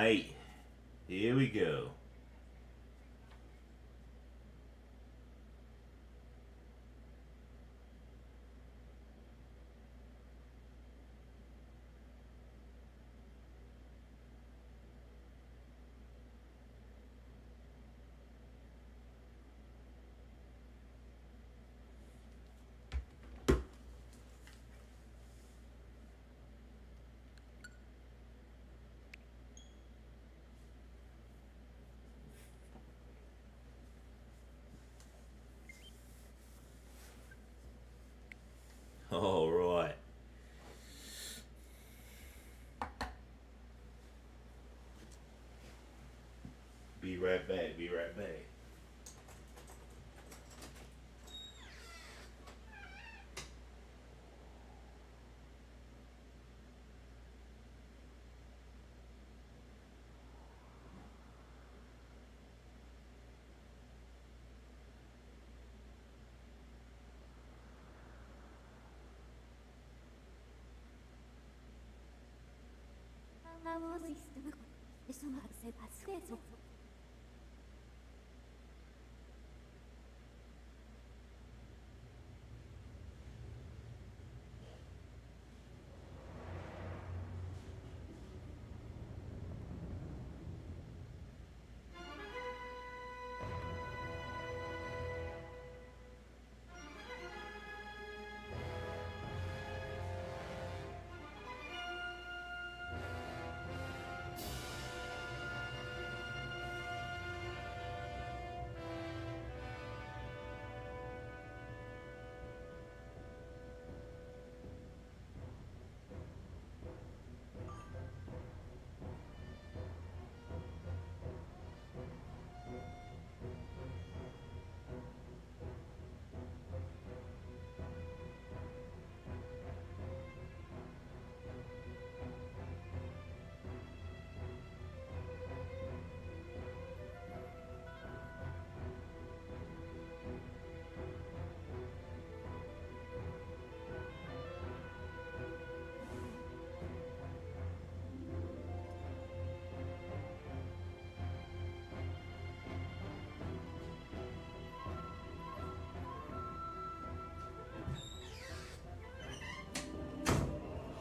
Alright, here we go. All right. Be right back. Be right back.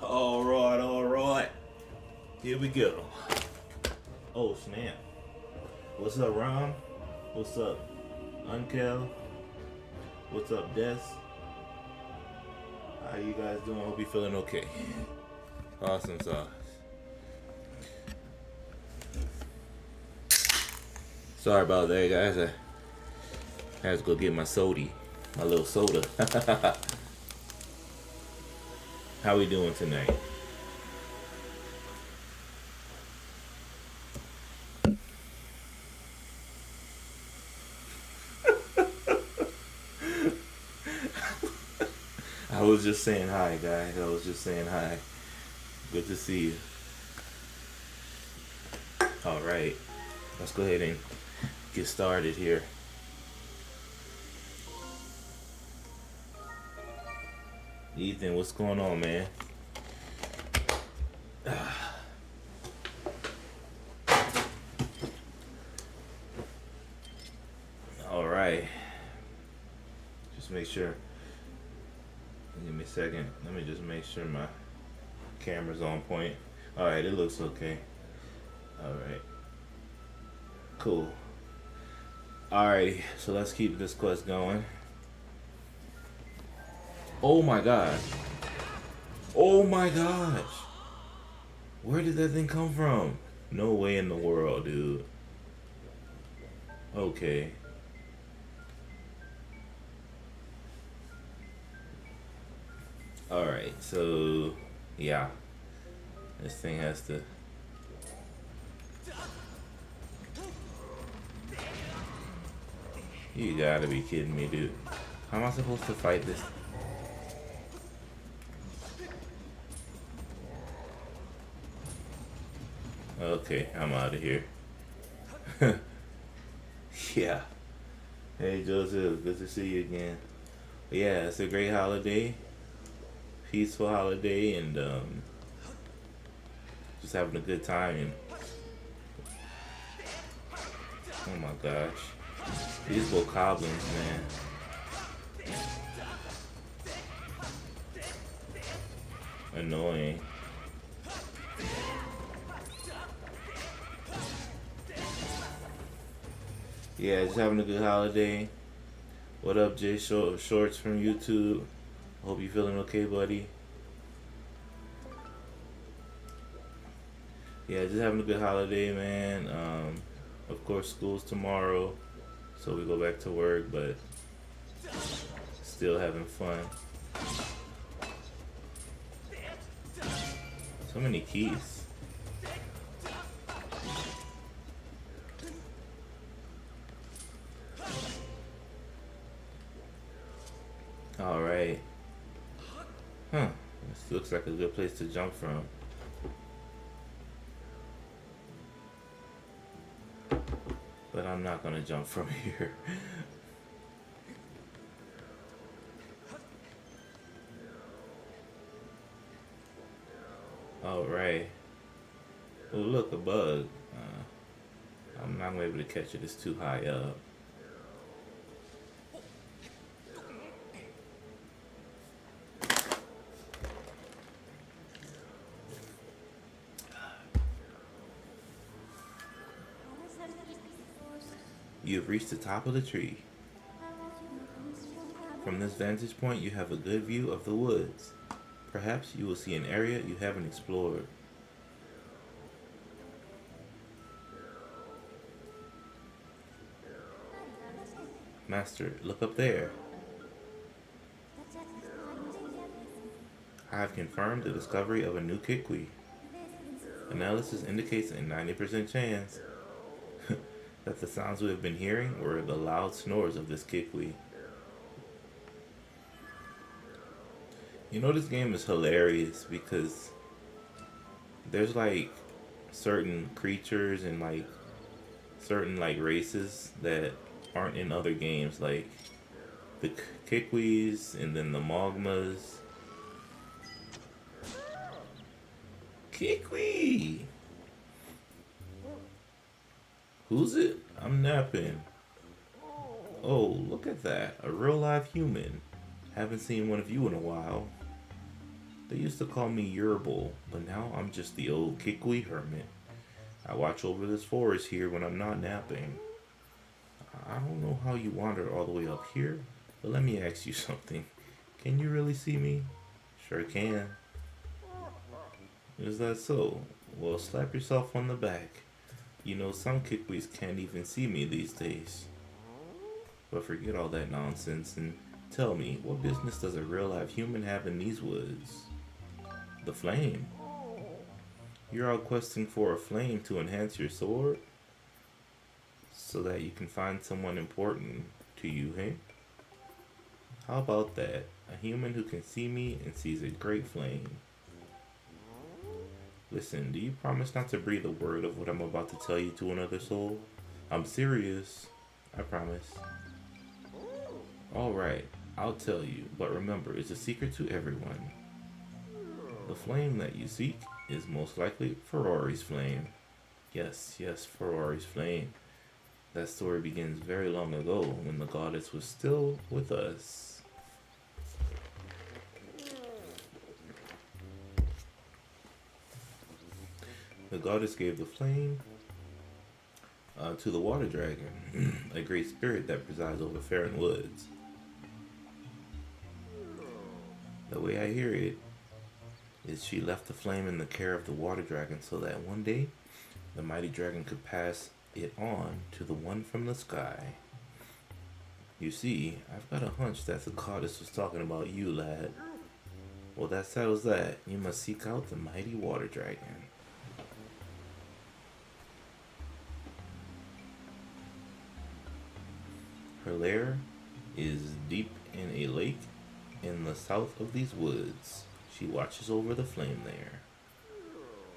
'Alright. Here we go. Oh snap. What's up, Rom? What's up, Unkel? What's up, Des? How you guys doing? Hope you're feeling okay. Awesome sauce. Sorry about that, guys. I had to go get my my little soda. How we doing tonight? I was just saying hi, guys. I was just saying hi. Good to see you. All right, let's go ahead and get started here. Ethan, what's going on, man? All right. Just make sure. Give me a second. Let me just make sure my camera's on point. All right, it looks okay. All right. Cool. All right, so let's keep this quest going. Oh my god. Oh my gosh. Where did that thing come from? No way in the world, dude. Okay. Alright, so yeah. This thing has to. You gotta be kidding me, dude. How am I supposed to fight this? Okay, I'm out of here. Yeah. Hey, Joseph, good to see you again. But yeah, it's a great holiday. Peaceful holiday, and just having a good time. And Oh my gosh. These bokoblins, man. Annoying. Yeah, just having a good holiday. What up, Jay Shorts from YouTube? Hope you feeling okay, buddy. Yeah, just having a good holiday, man. Of course, school's tomorrow, so we go back to work, but still having fun. So many keys. All right. Huh. This looks like a good place to jump from. But I'm not gonna jump from here. Alright. Oh, look, a bug. I'm not gonna be able to catch it, it's too high up. You have reached the top of the tree. From this vantage point, you have a good view of the woods. Perhaps you will see an area you haven't explored. Master, look up there. I have confirmed the discovery of a new Kwi. Analysis indicates a 90% chance that the sounds we have been hearing were the loud snores of this Kwi. You know, this game is hilarious because there's like certain creatures and like certain like races that aren't in other games, like the Kikwis and then the Mogmas. Kwi! Who's it? I'm napping. Oh, look at that. A real live human. Haven't seen one of you in a while. They used to call me Yerbal, but now I'm just the old Kwi Hermit. I watch over this forest here when I'm not napping. I don't know how you wandered all the way up here, but let me ask you something. Can you really see me? Sure can. Is that so? Well, slap yourself on the back. You know, some Kikwis can't even see me these days. But forget all that nonsense and tell me, what business does a real live human have in these woods? The flame. You're out questing for a flame to enhance your sword? So that you can find someone important to you, hey? How about that? A human who can see me and sees a great flame. Listen, do you promise not to breathe a word of what I'm about to tell you to another soul? I'm serious. I promise. Alright, I'll tell you, but remember, it's a secret to everyone. The flame that you seek is most likely Ferrari's flame. Yes, Ferrari's flame. That story begins very long ago when the goddess was still with us. The goddess gave the flame to the water dragon, a great spirit that presides over Faron woods. The way I hear it is she left the flame in the care of the water dragon so that one day the mighty dragon could pass it on to the one from the sky. You see, I've got a hunch that the goddess was talking about you, lad. Well, that settles that. You must seek out the mighty water dragon. Her lair is deep in a lake in the south of these woods. She watches over the flame there.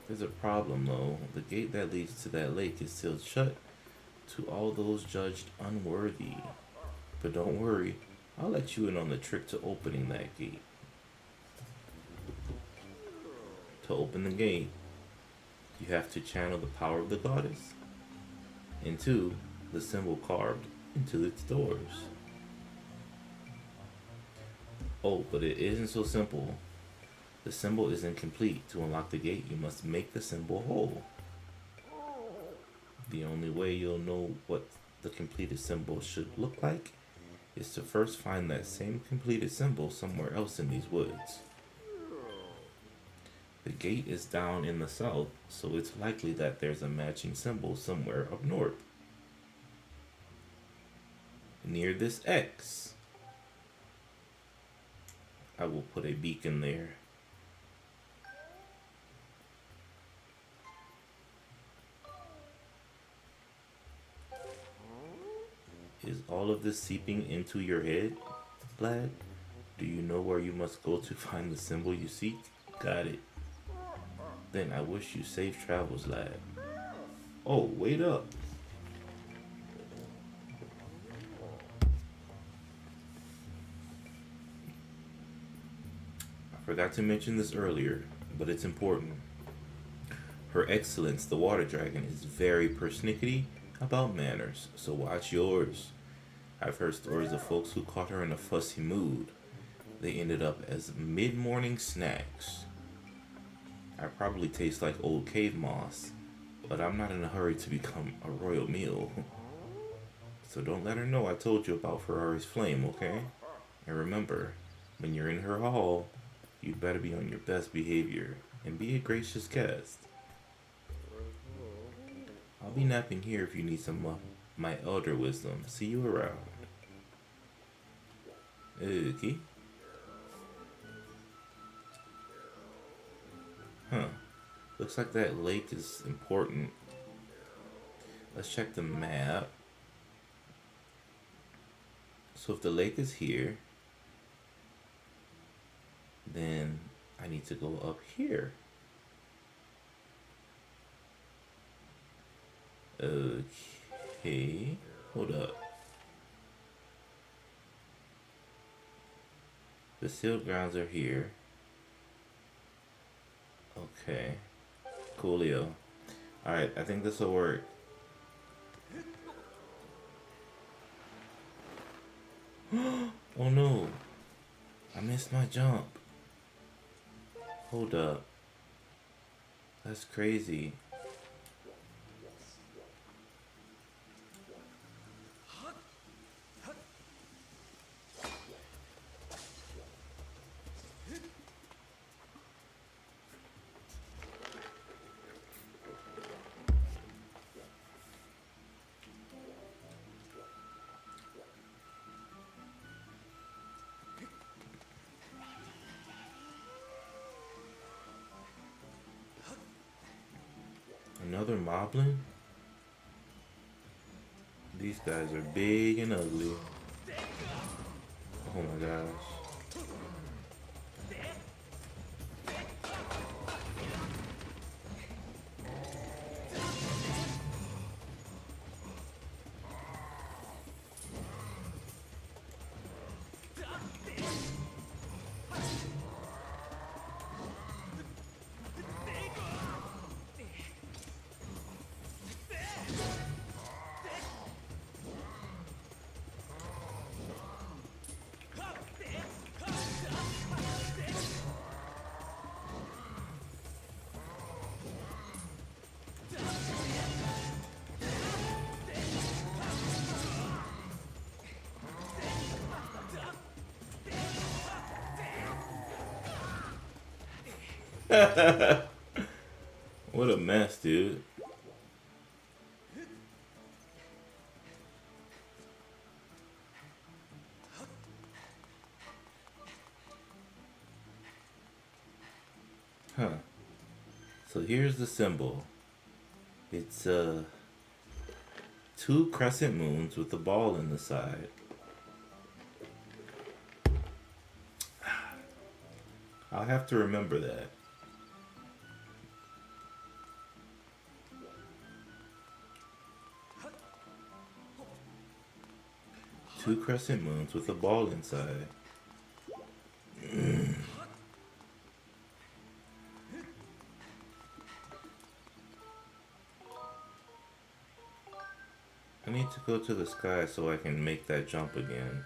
There's a problem though. The gate that leads to that lake is still shut to all those judged unworthy. But don't worry, I'll let you in on the trick to opening that gate. To open the gate, you have to channel the power of the goddess. And 2, the symbol carved into its doors. Oh, but it isn't so simple. The symbol isn't complete. To unlock the gate, you must make the symbol whole. The only way you'll know what the completed symbol should look like is to first find that same completed symbol somewhere else in these woods. The gate is down in the south, so it's likely that there's a matching symbol somewhere up north. Near this X, I will put a beacon there. Is all of this seeping into your head, lad? Do you know where you must go to find the symbol you seek? Got it. Then I wish you safe travels, lad. Oh, wait up. I forgot to mention this earlier, but it's important. Her Excellence, the Water Dragon, is very persnickety about manners, so watch yours. I've heard stories of folks who caught her in a fussy mood. They ended up as mid-morning snacks. I probably taste like old cave moss, but I'm not in a hurry to become a royal meal. So don't let her know I told you about Ferrari's flame, okay? And remember, when you're in her hall, you'd better be on your best behavior and be a gracious guest. I'll be napping here if you need some of my elder wisdom. See you around. Okay. Huh. Looks like that lake is important. Let's check the map. So if the lake is here, then I need to go up here. Okay. Hold up. The sealed grounds are here. Okay. Coolio. Alright, I think this will work. Oh no. I missed my jump. Hold up. That's crazy. Another moblin? These guys are big and ugly. Oh my gosh. What a mess, dude. Huh. So here's the symbol. It's 2 crescent moons with a ball in the side. I'll have to remember that. Two crescent moons with a ball inside. I need to go to the sky so I can make that jump again.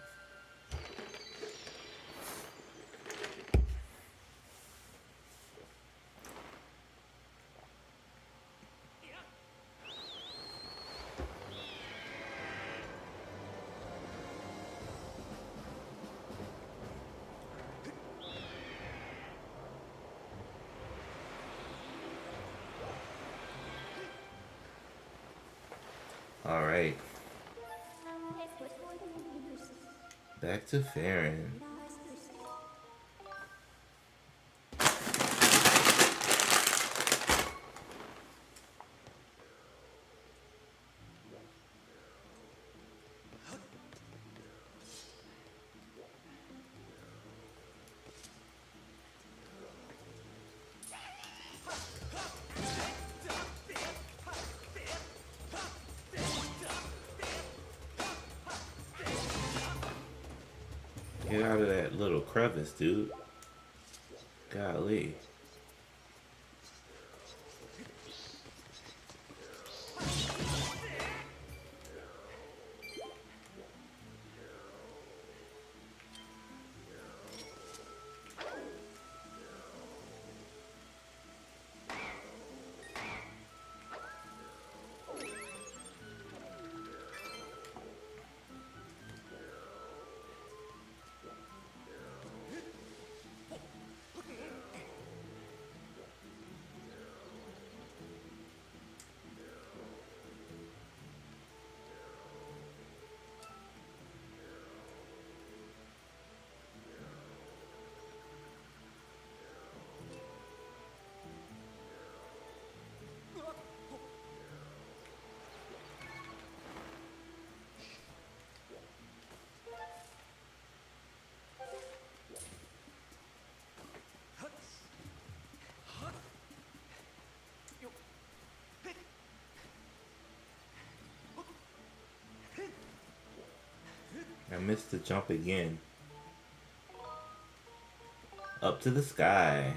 Alright. Back to Faron. Get out of that little crevice, dude. Golly. I missed the jump again. Up to the sky.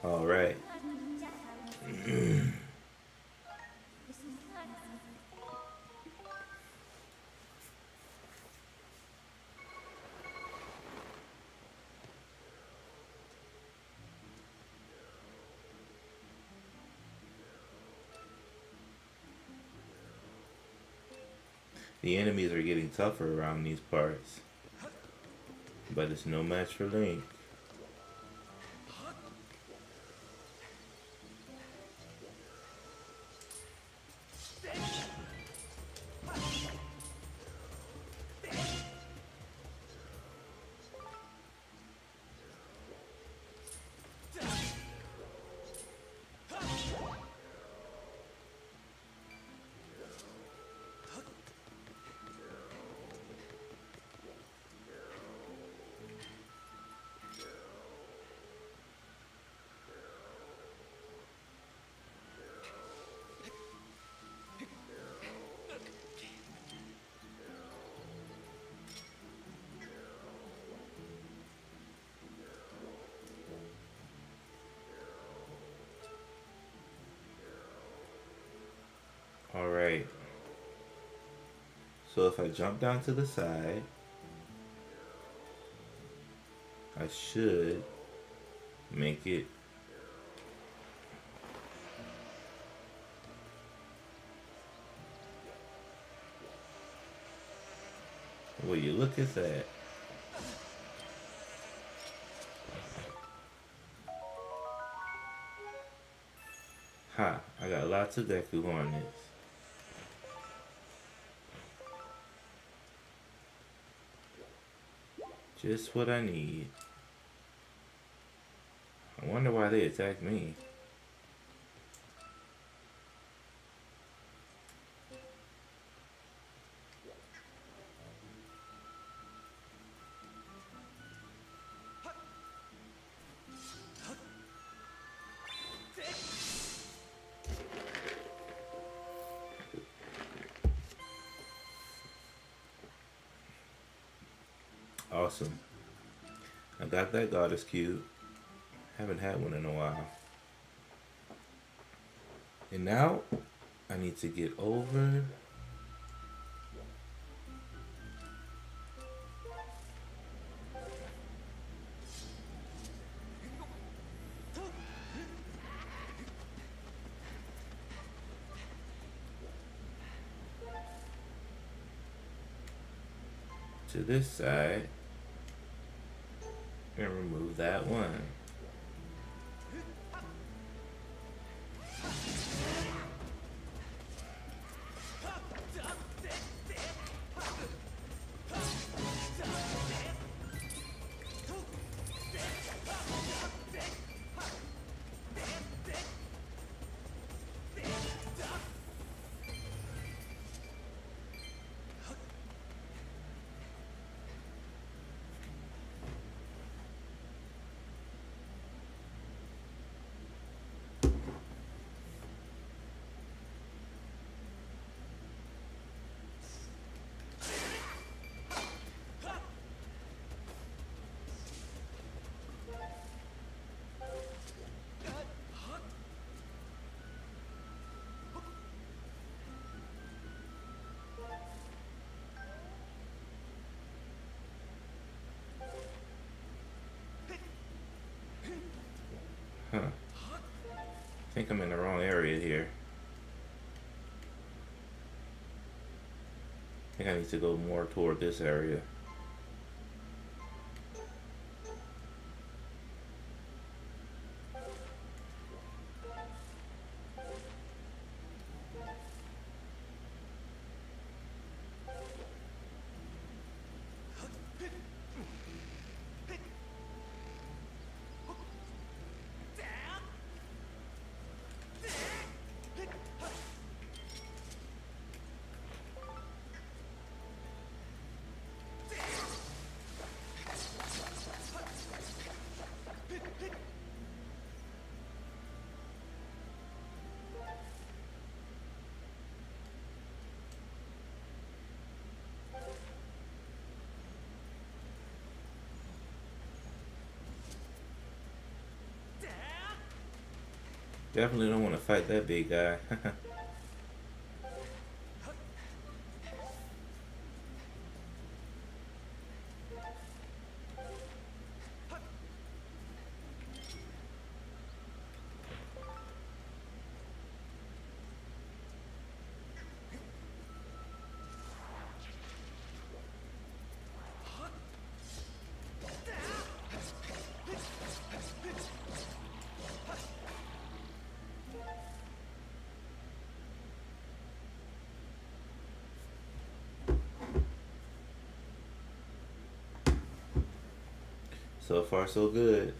All right. The enemies are getting tougher around these parts, but it's no match for Link. Alright. So if I jump down to the side, I should make it. Will you look at that? Ha, I got lots of Deku on this. Just what I need. I wonder why they attacked me. awesome. I got that goddess cube. Haven't had one in a while. And now I need to get over to this side and remove that one. Huh. I think I'm in the wrong area here. I think I need to go more toward this area. Definitely don't want to fight that big guy. So far, so good.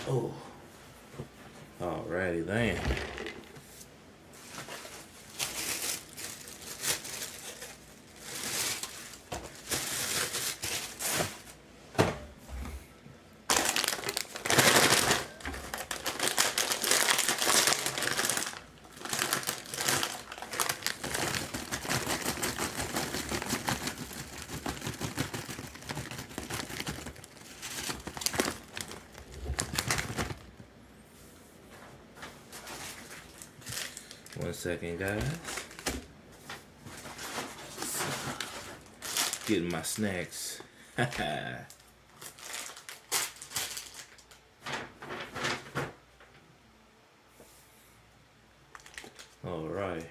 Oh, alrighty then. second, guys. Getting my snacks. All right.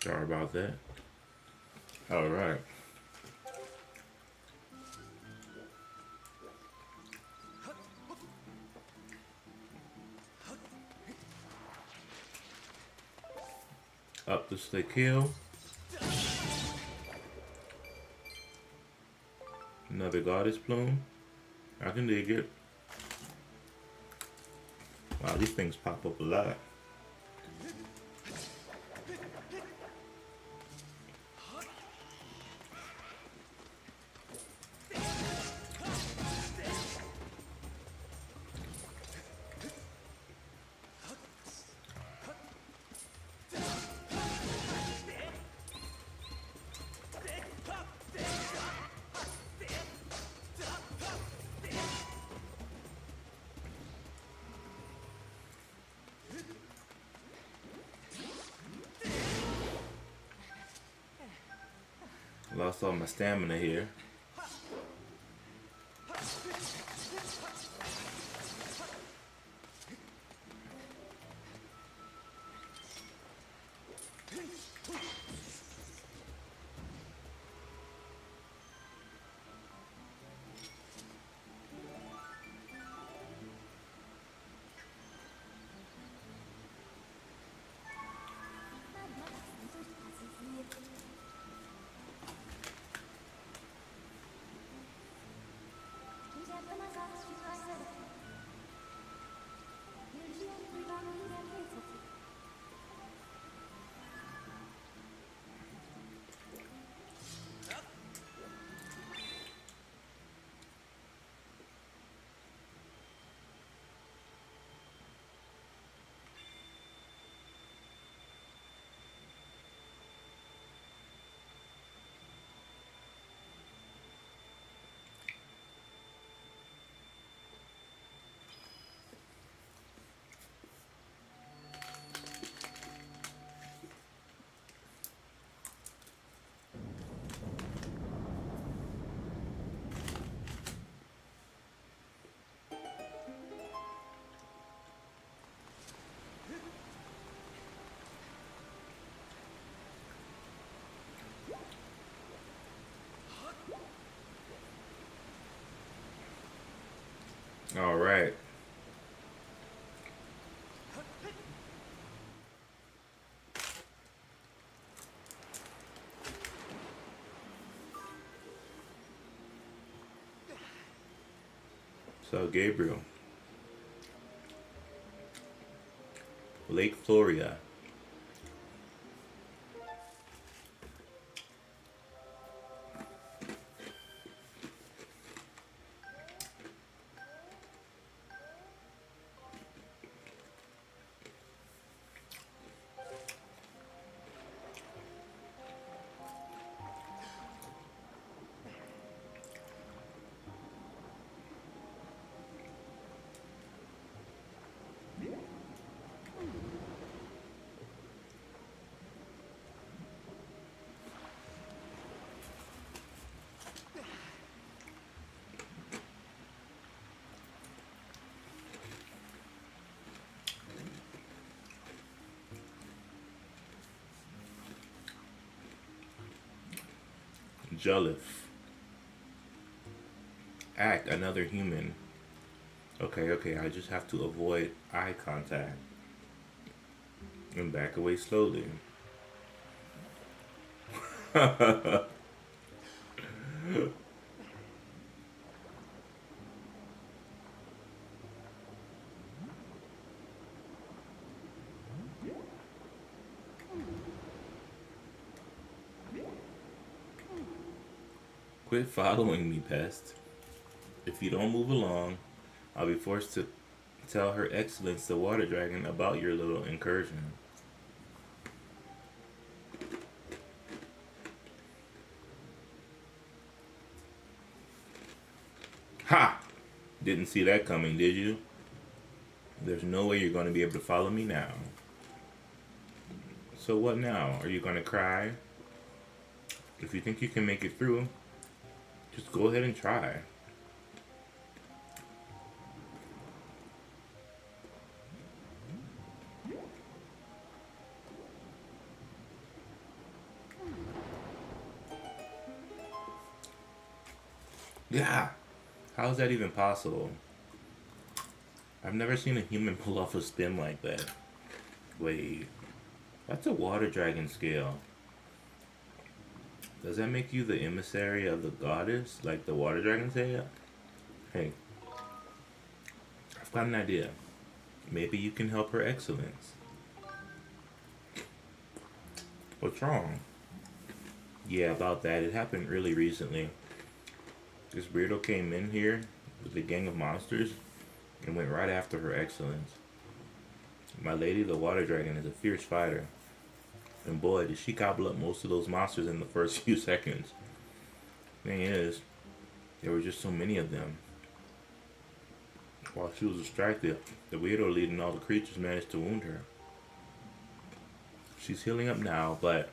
Sorry about that. All right. Up the slick hill. Another goddess plume. I can dig it. Wow, these things pop up a lot. Lost all my stamina here. All right. So Gabriel, Lake Floria. Jealous. Act another human. Okay, okay, I just have to avoid eye contact and back away slowly. Quit following me, pest. If you don't move along, I'll be forced to tell Her Excellence the Water Dragon about your little incursion. Ha! Didn't see that coming, did you? There's no way you're going to be able to follow me now. So what now? Are you going to cry? If you think you can make it through, just go ahead and try. Yeah! How is that even possible? I've never seen a human pull off a spin like that. Wait, that's a water dragon scale. Does that make you the emissary of the goddess, like the water dragon say? Hey, I've got an idea. Maybe you can help Her Excellence. What's wrong? Yeah, about that. It happened really recently. This weirdo came in here with a gang of monsters and went right after Her Excellence. My lady, the water dragon, is a fierce fighter. And boy, did she gobble up most of those monsters in the first few seconds. Thing is, there were just so many of them. While she was distracted, the weirdo leading all the creatures managed to wound her. She's healing up now, but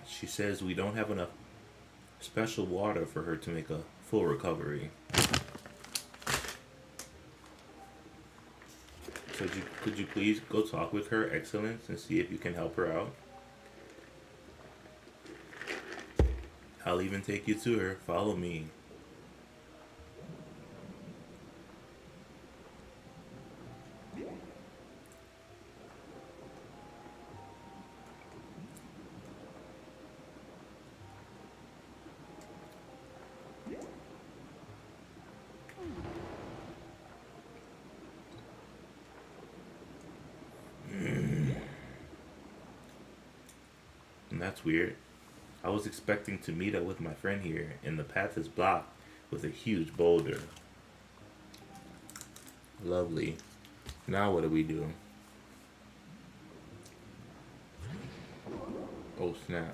she says we don't have enough special water for her to make a full recovery. So could you please go talk with Her Excellence and see if you can help her out? I'll even take you to her. Follow me. And that's weird. I was expecting to meet up with my friend here, and the path is blocked with a huge boulder. Lovely. Now what do we do? Oh snap.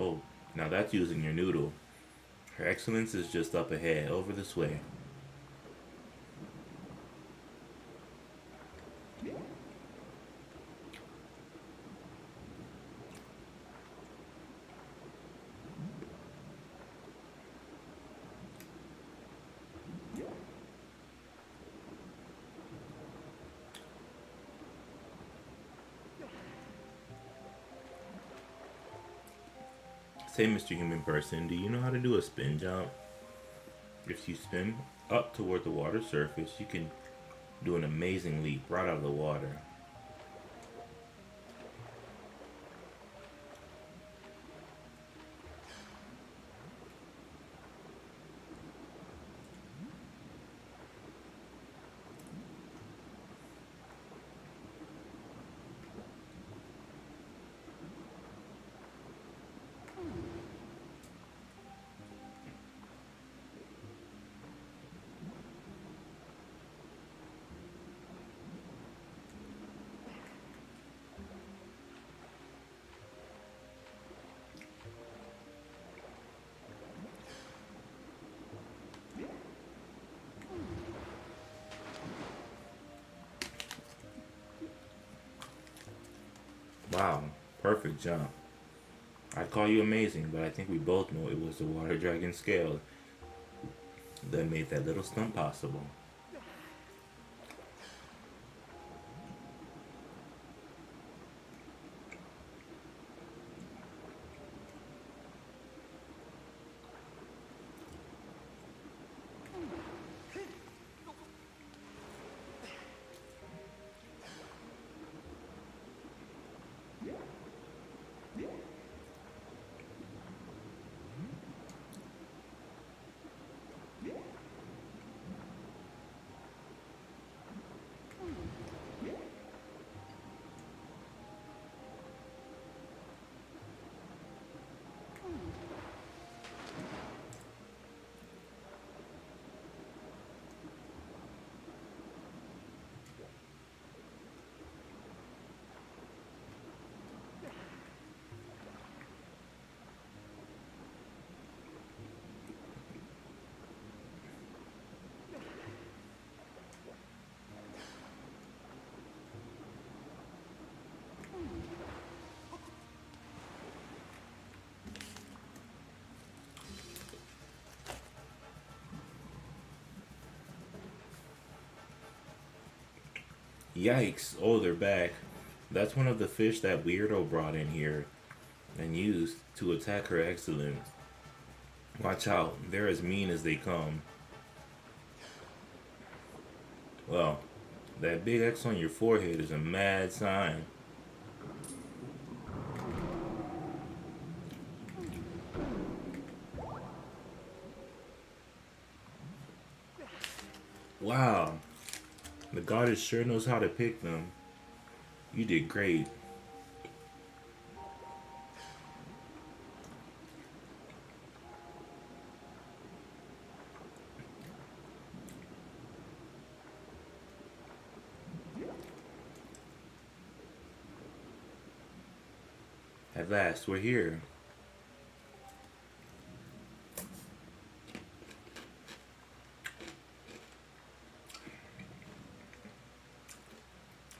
Oh, now that's using your noodle. Her Excellence is just up ahead, over this way. Say, Mr. Human Person, do you know how to do a spin jump? If you spin up toward the water surface, you can do an amazing leap right out of the water. Wow, perfect jump. I'd call you amazing, but I think we both know it was the water dragon scale that made that little stunt possible. Yikes! Oh, they're back. That's one of the fish that weirdo brought in here and used to attack her excellence. Watch out, they're as mean as they come. Well, that big X on your forehead is a mad sign. Wow, the goddess sure knows how to pick them. You did great. At last, we're here.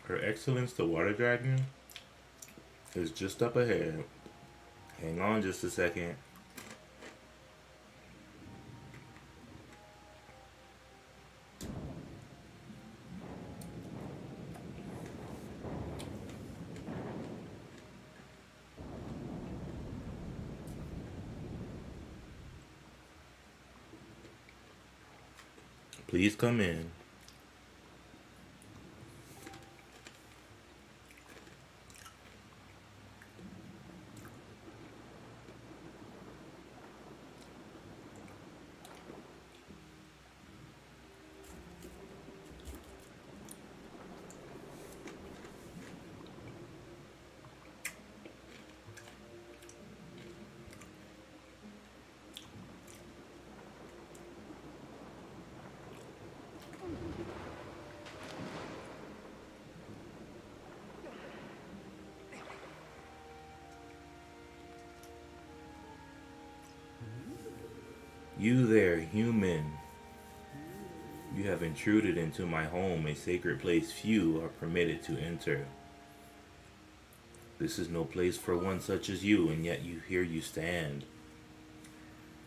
Her Excellence the Water Dragon is just up ahead. Hang on just a second. Please come in. You there, human. You have intruded into my home, a sacred place few are permitted to enter. This is no place for one such as you, and yet here you stand.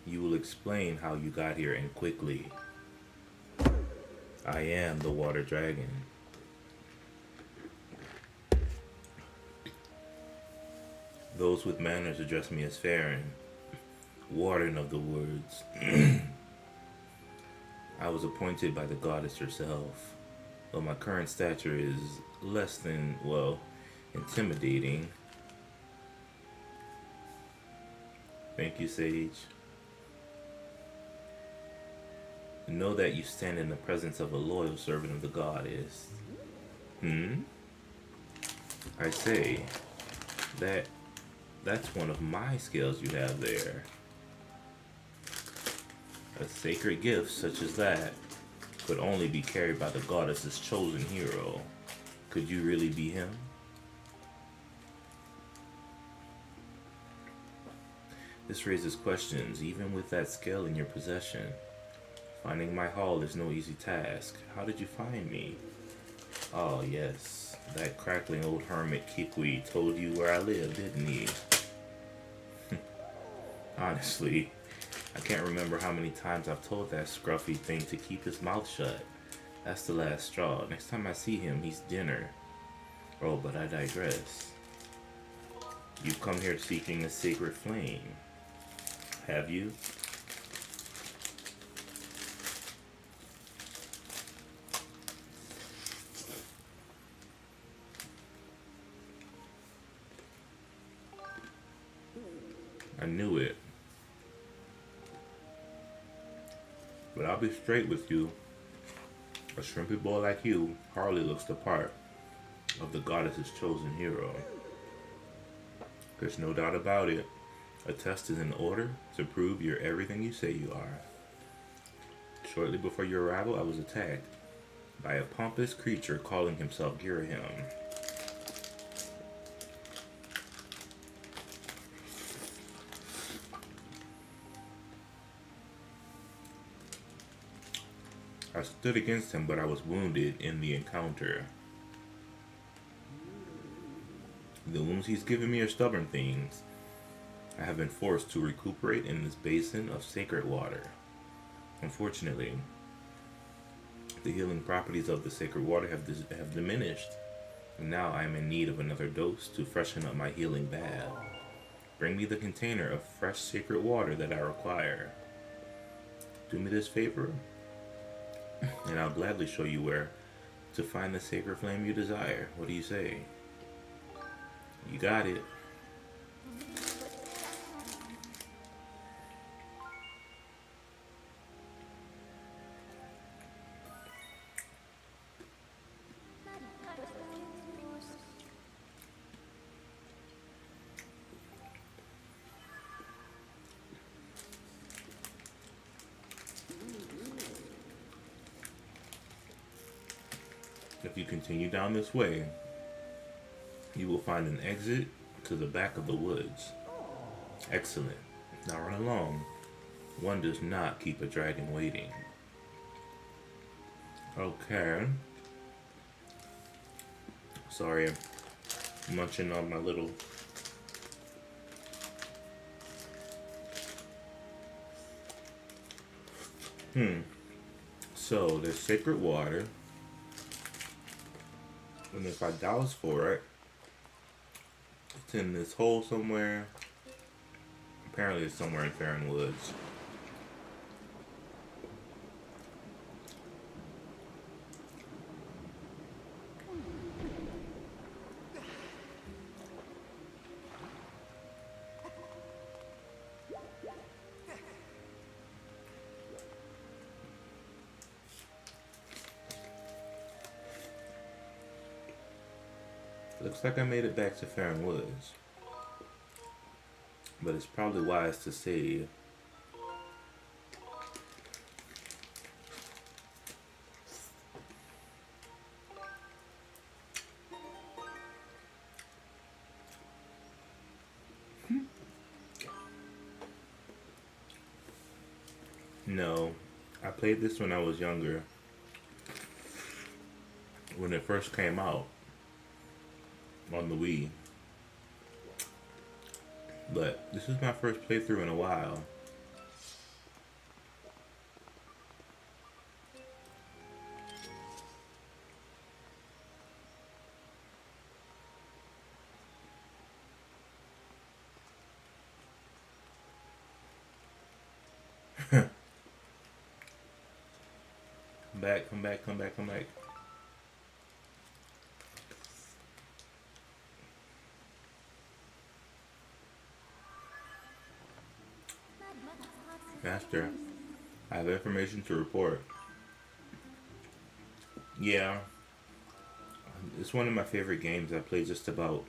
You will explain how you got here, and quickly. I am the water dragon. Those with manners address me as Faron, warden of the woods. I was appointed by the goddess herself, though my current stature is less than, well, intimidating. Thank you, Sage. Know that you stand in the presence of a loyal servant of the goddess. I say, that's one of my skills you have there. A sacred gift such as that could only be carried by the goddess's chosen hero. Could you really be him? This raises questions, even with that skill in your possession. Finding my hall is no easy task. How did you find me? Oh, yes. That crackling old hermit Kwi told you where I live, didn't he? Honestly, I can't remember how many times I've told that scruffy thing to keep his mouth shut. That's the last straw. Next time I see him, he's dinner. Oh, but I digress. You've come here seeking a sacred flame, have you? I knew it. But I'll be straight with you. A shrimpy boy like you hardly looks the part of the goddess's chosen hero. There's no doubt about it. A test is in order to prove you're everything you say you are. Shortly before your arrival, I was attacked by a pompous creature calling himself Girahim. I stood against him, but I was wounded in the encounter. The wounds he's given me are stubborn things. I have been forced to recuperate in this basin of sacred water. Unfortunately, the healing properties of the sacred water have diminished, and now I am in need of another dose to freshen up my healing bath. Bring me the container of fresh sacred water that I require. Do me this favor, and I'll gladly show you where to find the sacred flame you desire. What do you say? You got it. If you continue down this way, you will find an exit to the back of the woods. Excellent. Now run along. One does not keep a dragon waiting. Okay. Sorry, I'm munching on my little... So, there's sacred water. And if I douse for it, it's in this hole somewhere. Apparently it's somewhere in Faron Woods. Looks like I made it back to Faron Woods. But it's probably wise to save. No, I played this when I was younger. When it first came out on the Wii. But this is my first playthrough in a while. Come back. Master, I have information to report. Yeah, it's one of my favorite games. I have played just about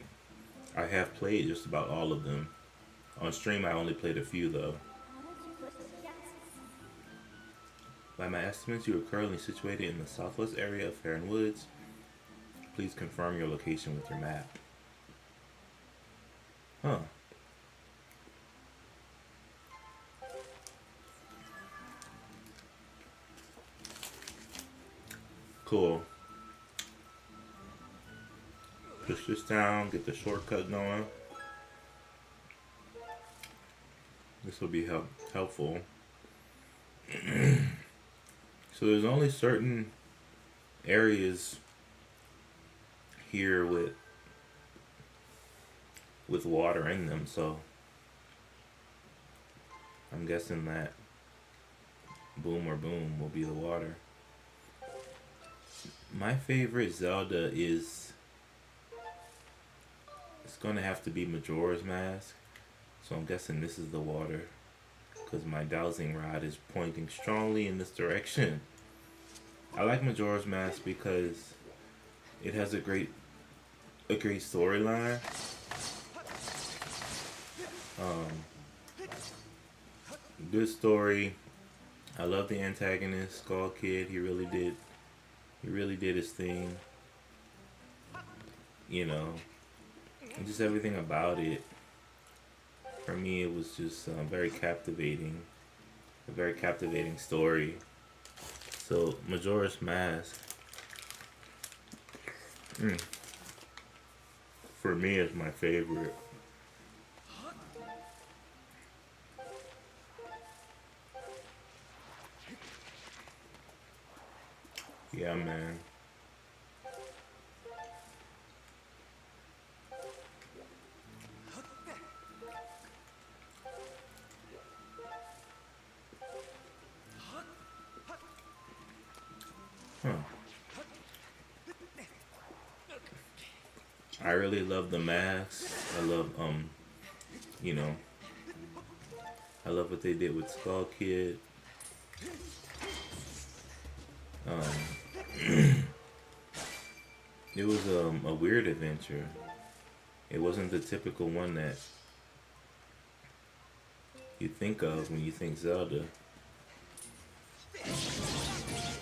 all of them. On stream, I only played a few though. By my estimates, you are currently situated in the southwest area of Faron Woods. Please confirm your location with your map. Huh. Cool. Push this down, get the shortcut going. This will be helpful. So there's only certain areas here with water in them, so I'm guessing that boom or boom will be the water. My favorite Zelda is, it's gonna have to be Majora's Mask, so I'm guessing this is the water because my dowsing rod is pointing strongly in this direction. I like Majora's Mask because it has a great storyline. Good story. I love the antagonist, Skull Kid. He really did his thing. You know, and just everything about it. For me, it was just very captivating. A very captivating story. So, Majora's Mask, for me, is my favorite. Yeah, man. Huh. I really love the masks. I love you know, I love what they did with Skull Kid. It was a weird adventure. It wasn't the typical one that you think of when you think Zelda.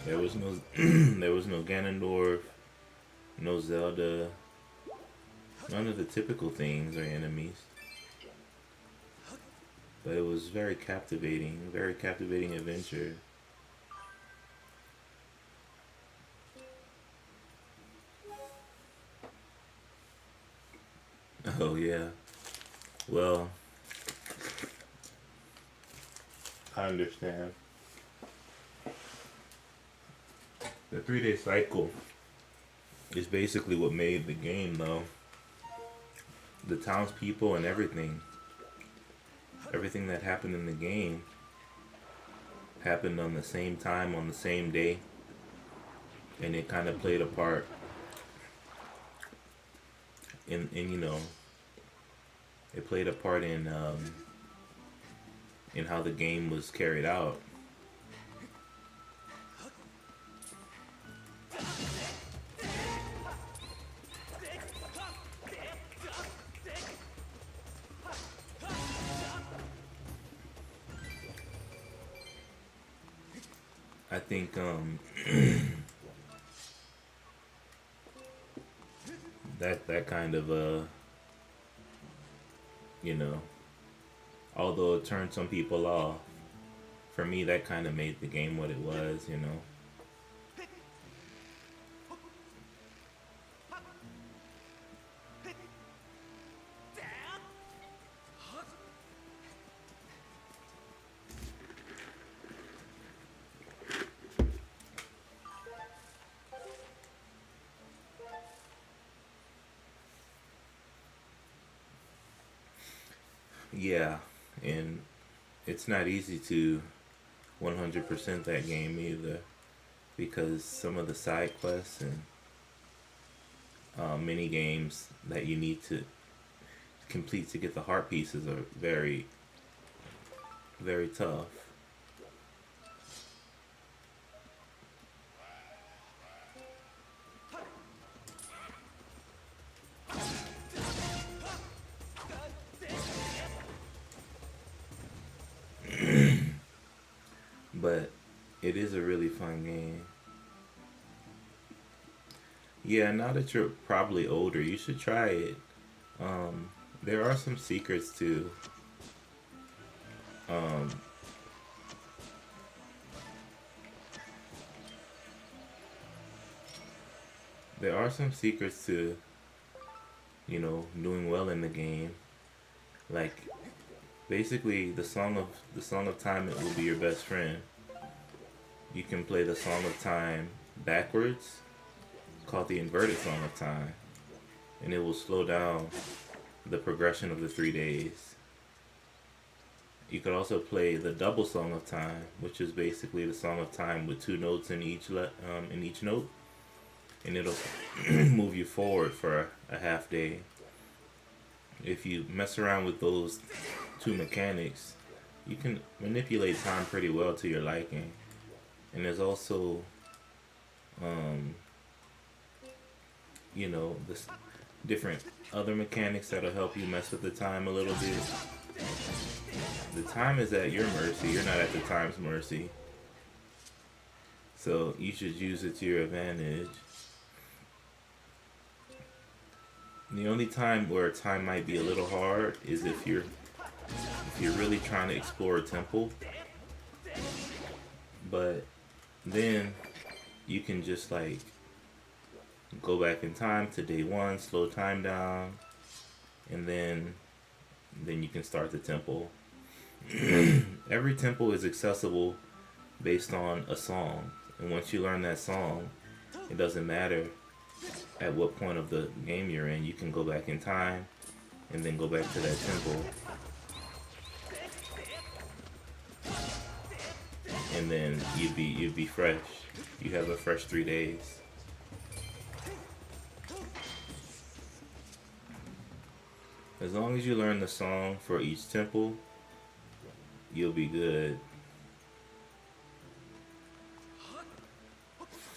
There was no there was no Ganondorf, no Zelda, none of the typical things or enemies. But it was very captivating adventure. Oh yeah. Well, I understand. The 3-day cycle is basically what made the game, though. The townspeople and everything that happened in the game happened on the same time, on the same day, and it kind of played a part in you know, it played a part in how the game was carried out. I think that kind of you know, although it turned some people off, for me that kind of made the game what it was, you know. Yeah, and it's not easy to 100% that game either, because some of the side quests and mini games that you need to complete to get the heart pieces are very, very tough. But it is a really fun game. Yeah, now that you're probably older, you should try it. There are some secrets too. Um, there are some secrets to doing well in the game. Like basically the song of time it will be your best friend. You can play the song of time backwards, called the inverted song of time, and it will slow down the progression of the 3 days. You could also play the double song of time, which is basically the song of time with two notes in each note, and it'll move you forward for a half day. If you mess around with those two mechanics, you can manipulate time pretty well to your liking. And there's also, um, this different other mechanics that'll help you mess with the time a little bit. The time is at your mercy. You're not at the time's mercy. So you should use it to your advantage. The only time where time might be a little hard is if you're really trying to explore a temple. But then you can just like go back in time to day one, slow time down, and then you can start the temple. Every temple is accessible based on a song, and once you learn that song, it doesn't matter at what point of the game you're in. You can go back in time and then go back to that temple, and then you'd be fresh. You have a fresh 3 days. As long as you learn the song for each temple, you'll be good.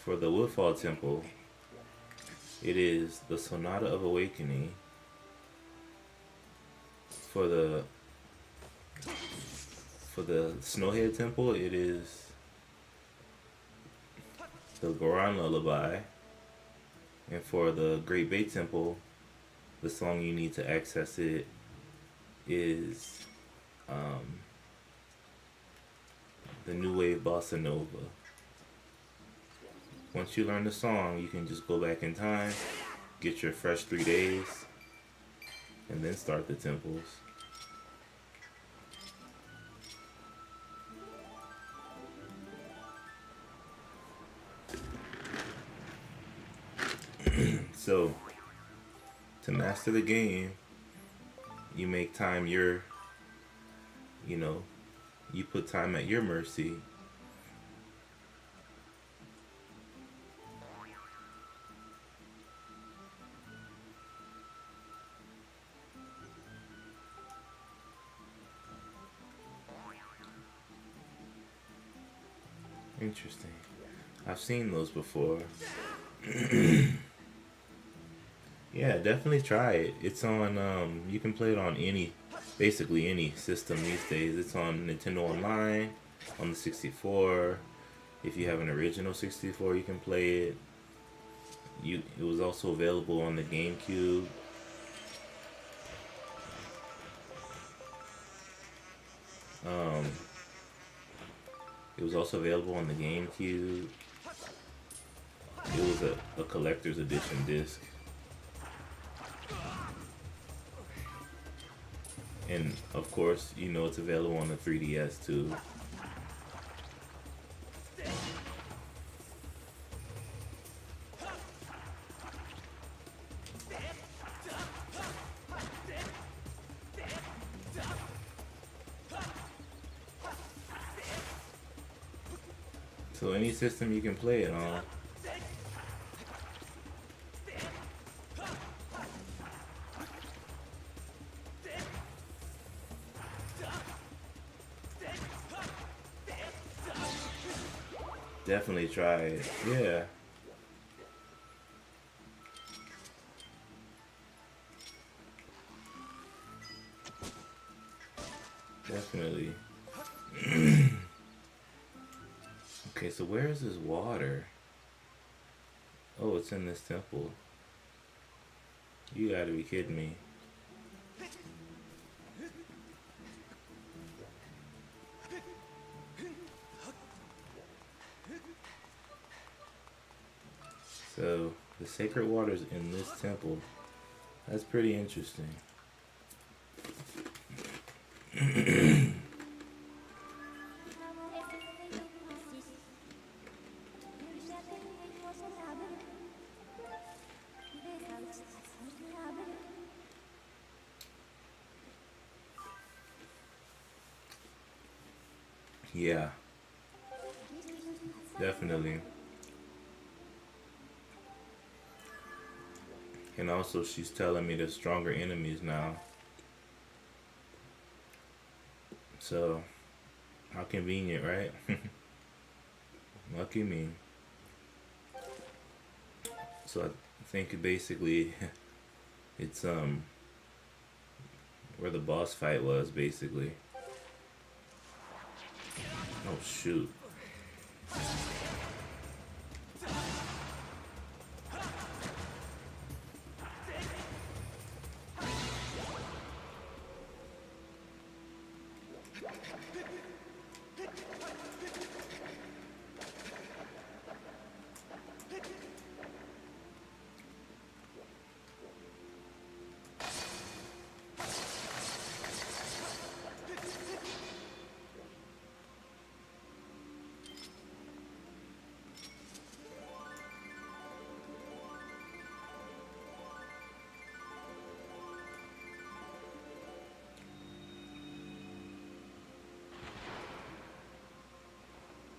For the Woodfall Temple, it is the Sonata of Awakening. For the Snowhead Temple, it is the Goron Lullaby. And for the Great Bay Temple, the song you need to access it is the New Wave Bossa Nova. Once you learn the song, you can just go back in time, get your fresh 3 days, and then start the temples. So, to master the game, you make time you put time at your mercy. Interesting. I've seen those before. Yeah, definitely try it. It's on you can play it on basically any system these days. It's on Nintendo Online, on the 64. If you have an original 64, you can play it. It was also available on the GameCube. It was also available on the GameCube. It was a collector's edition disc. And of course, it's available on the 3DS too. So any system you can play it on. Definitely try it. Yeah. Definitely. Okay, so where is this water? Oh, it's in this temple. You gotta be kidding me. So, the sacred water's in this temple. That's pretty interesting. Yeah, definitely. And also, she's telling me there's stronger enemies now. So, how convenient, right? Lucky me. So I think basically it's where the boss fight was basically. Oh shoot.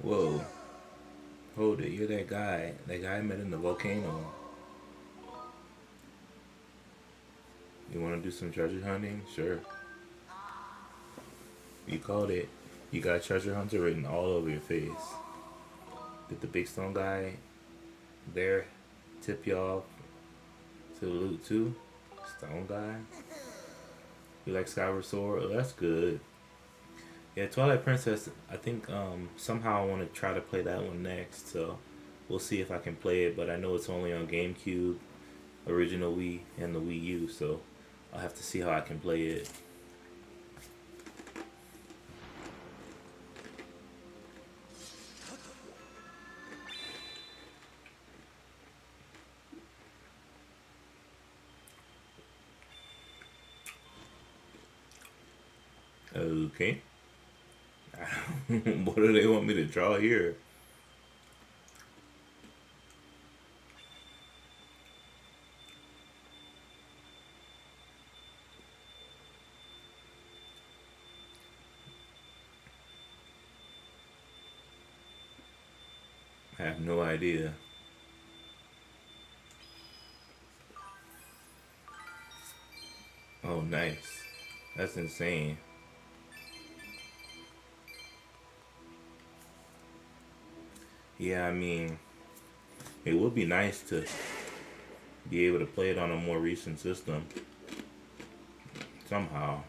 Whoa. Hold it, you're that guy. That guy I met in the volcano. You wanna do some treasure hunting? Sure. You called it. You got treasure hunter written all over your face. Did the big stone guy there tip you off to the loot too? Stone guy? You like Skyward Sword? Oh, that's good. Yeah, Twilight Princess, I think somehow I want to try to play that one next, so we'll see if I can play it, but I know it's only on GameCube, original Wii, and the Wii U, so I'll have to see how I can play it. Okay. What do they want me to draw here? I have no idea. Oh, nice. That's insane. Yeah, I mean, it would be nice to be able to play it on a more recent system somehow.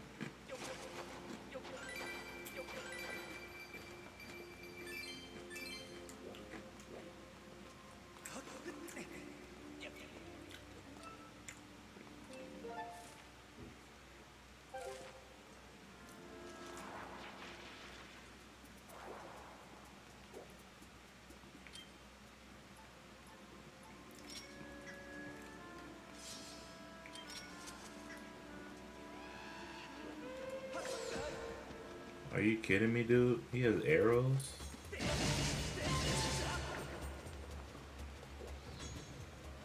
Are you kidding me, dude? He has arrows?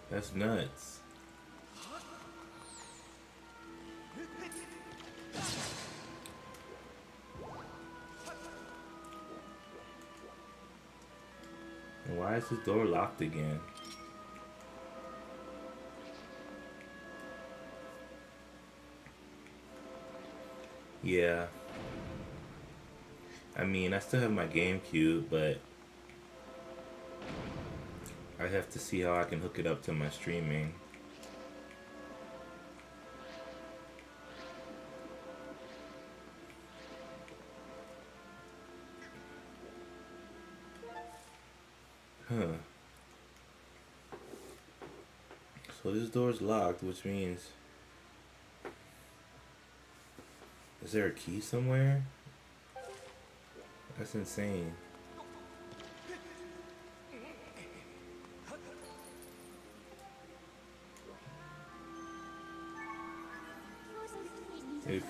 That's nuts. And why is this door locked again? Yeah. I mean, I still have my GameCube, but I have to see how I can hook it up to my streaming. Huh. So this door's locked, which means... Is there a key somewhere? That's insane.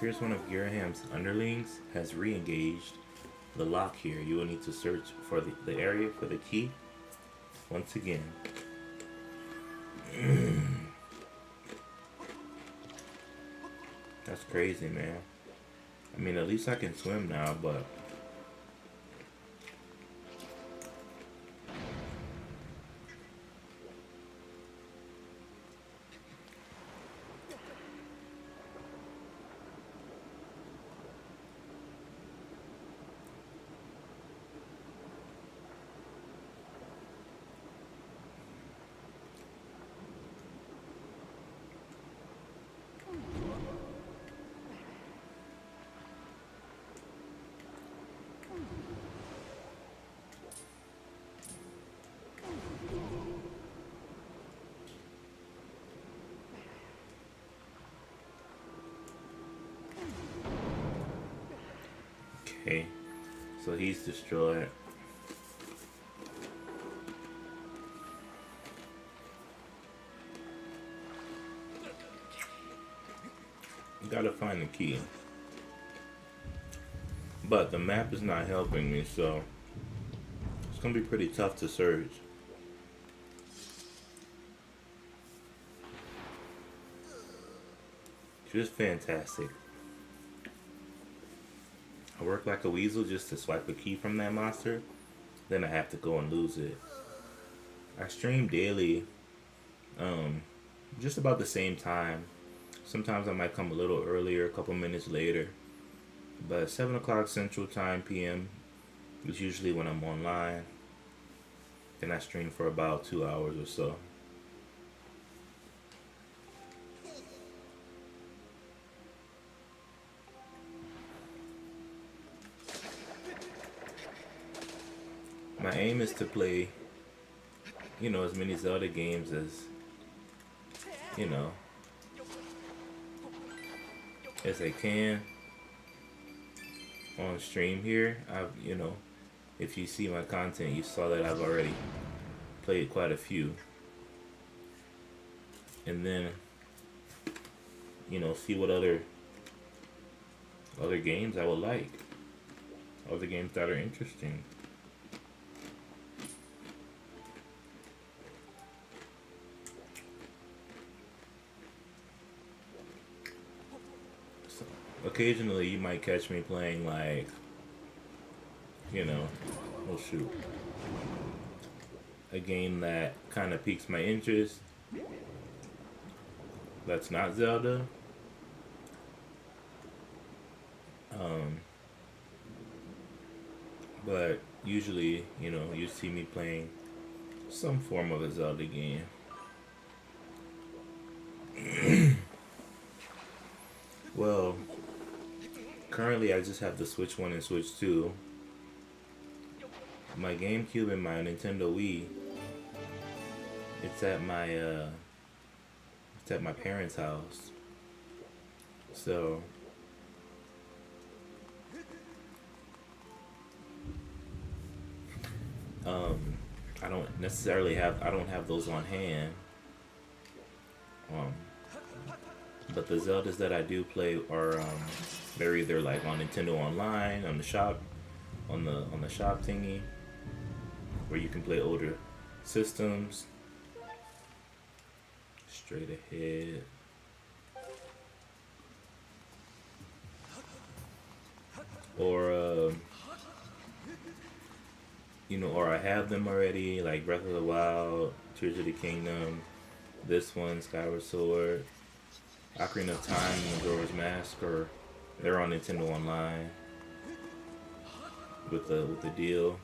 appears one of Giraham's underlings has re-engaged the lock here. You will need to search for the area for the key once again. That's crazy, man. I mean, at least I can swim now, but okay. So he's destroyed. Gotta find the key. But the map is not helping me, so it's gonna be pretty tough to search. Just fantastic. I work like a weasel just to swipe a key from that monster, then I have to go and lose it. I stream daily, just about the same time. Sometimes I might come a little earlier, a couple minutes later. But 7 o'clock Central Time PM is usually when I'm online. Then I stream for about 2 hours or so. My aim is to play, you know, as many Zelda games as, you know, as I can on stream here. You know, if you see my content, you saw that I've already played quite a few. And then, you know, see what other games I would like. Other games that are interesting. Occasionally you might catch me playing, like, you know, oh shoot, a game that kind of piques my interest that's not Zelda. But usually, you know, you see me playing some form of a Zelda game. Well, currently, I just have the Switch 1 and Switch 2. My GameCube and my Nintendo Wii, it's at my parents' house. So I don't have those on hand. But the Zeldas that I do play are they're either like on Nintendo Online, on the shop thingy, where you can play older systems. Straight ahead. Or you know, or I have them already, like Breath of the Wild, Tears of the Kingdom, this one, Skyward Sword, Ocarina of Time, and Majora's Mask, or they're on Nintendo Online with the deal.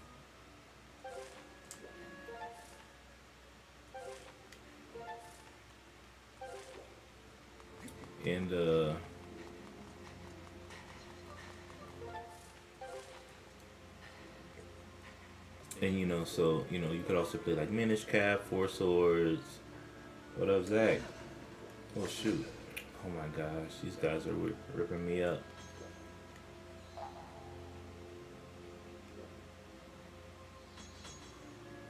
And you know, so you know, you could also play like Minish Cap, Four Swords. What up, Zach? Oh shoot! Oh my gosh, these guys are ripping me up.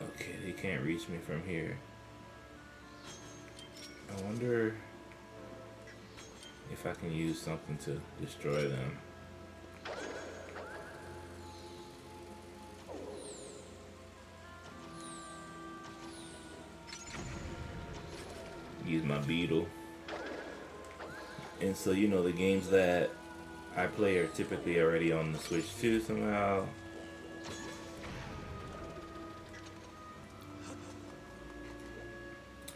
Okay, they can't reach me from here. I wonder if I can use something to destroy them. Use my beetle. And so, you know, the games that I play are typically already on the Switch too somehow.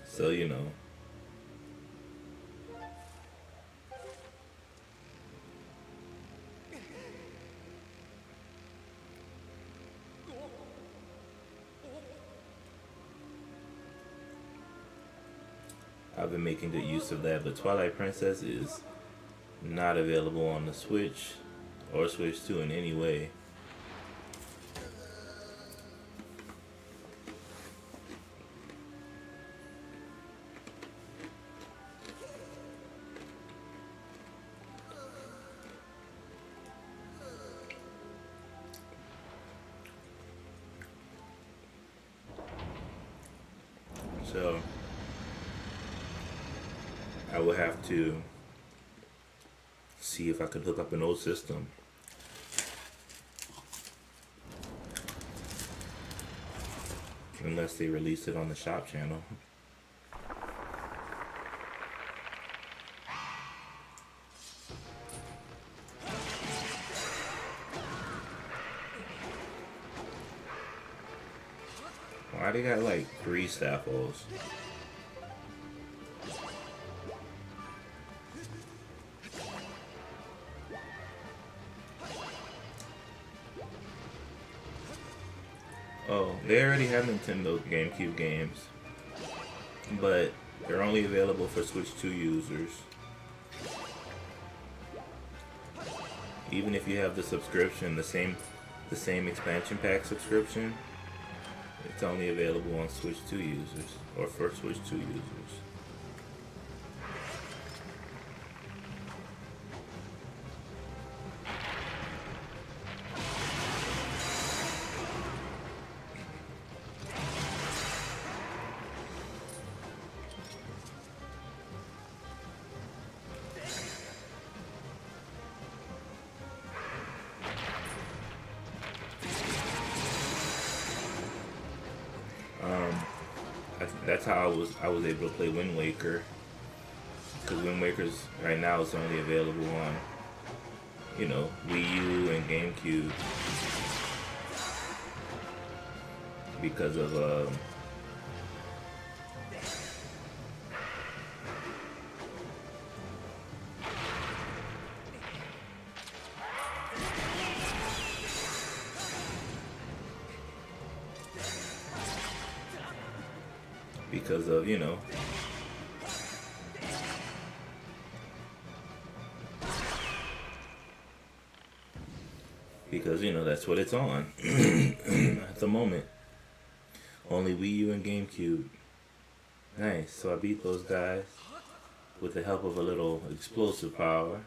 So, you know. I've been making good use of that, but Twilight Princess is not available on the Switch or Switch 2 in any way. So I will have to see if I could hook up an old system. Unless they release it on the shop channel. Why they got like 3 staffos? Oh, they already have Nintendo GameCube games, but they're only available for Switch 2 users. Even if you have the subscription, the same expansion pack subscription, it's only available on Switch 2 users, or for Switch 2 users. That's how I was able to play Wind Waker, because Wind Waker's right now is only available on, you know, Wii U and GameCube because of you know, that's what it's on at the moment. Only Wii U and GameCube. Nice. So I beat those guys with the help of a little explosive power.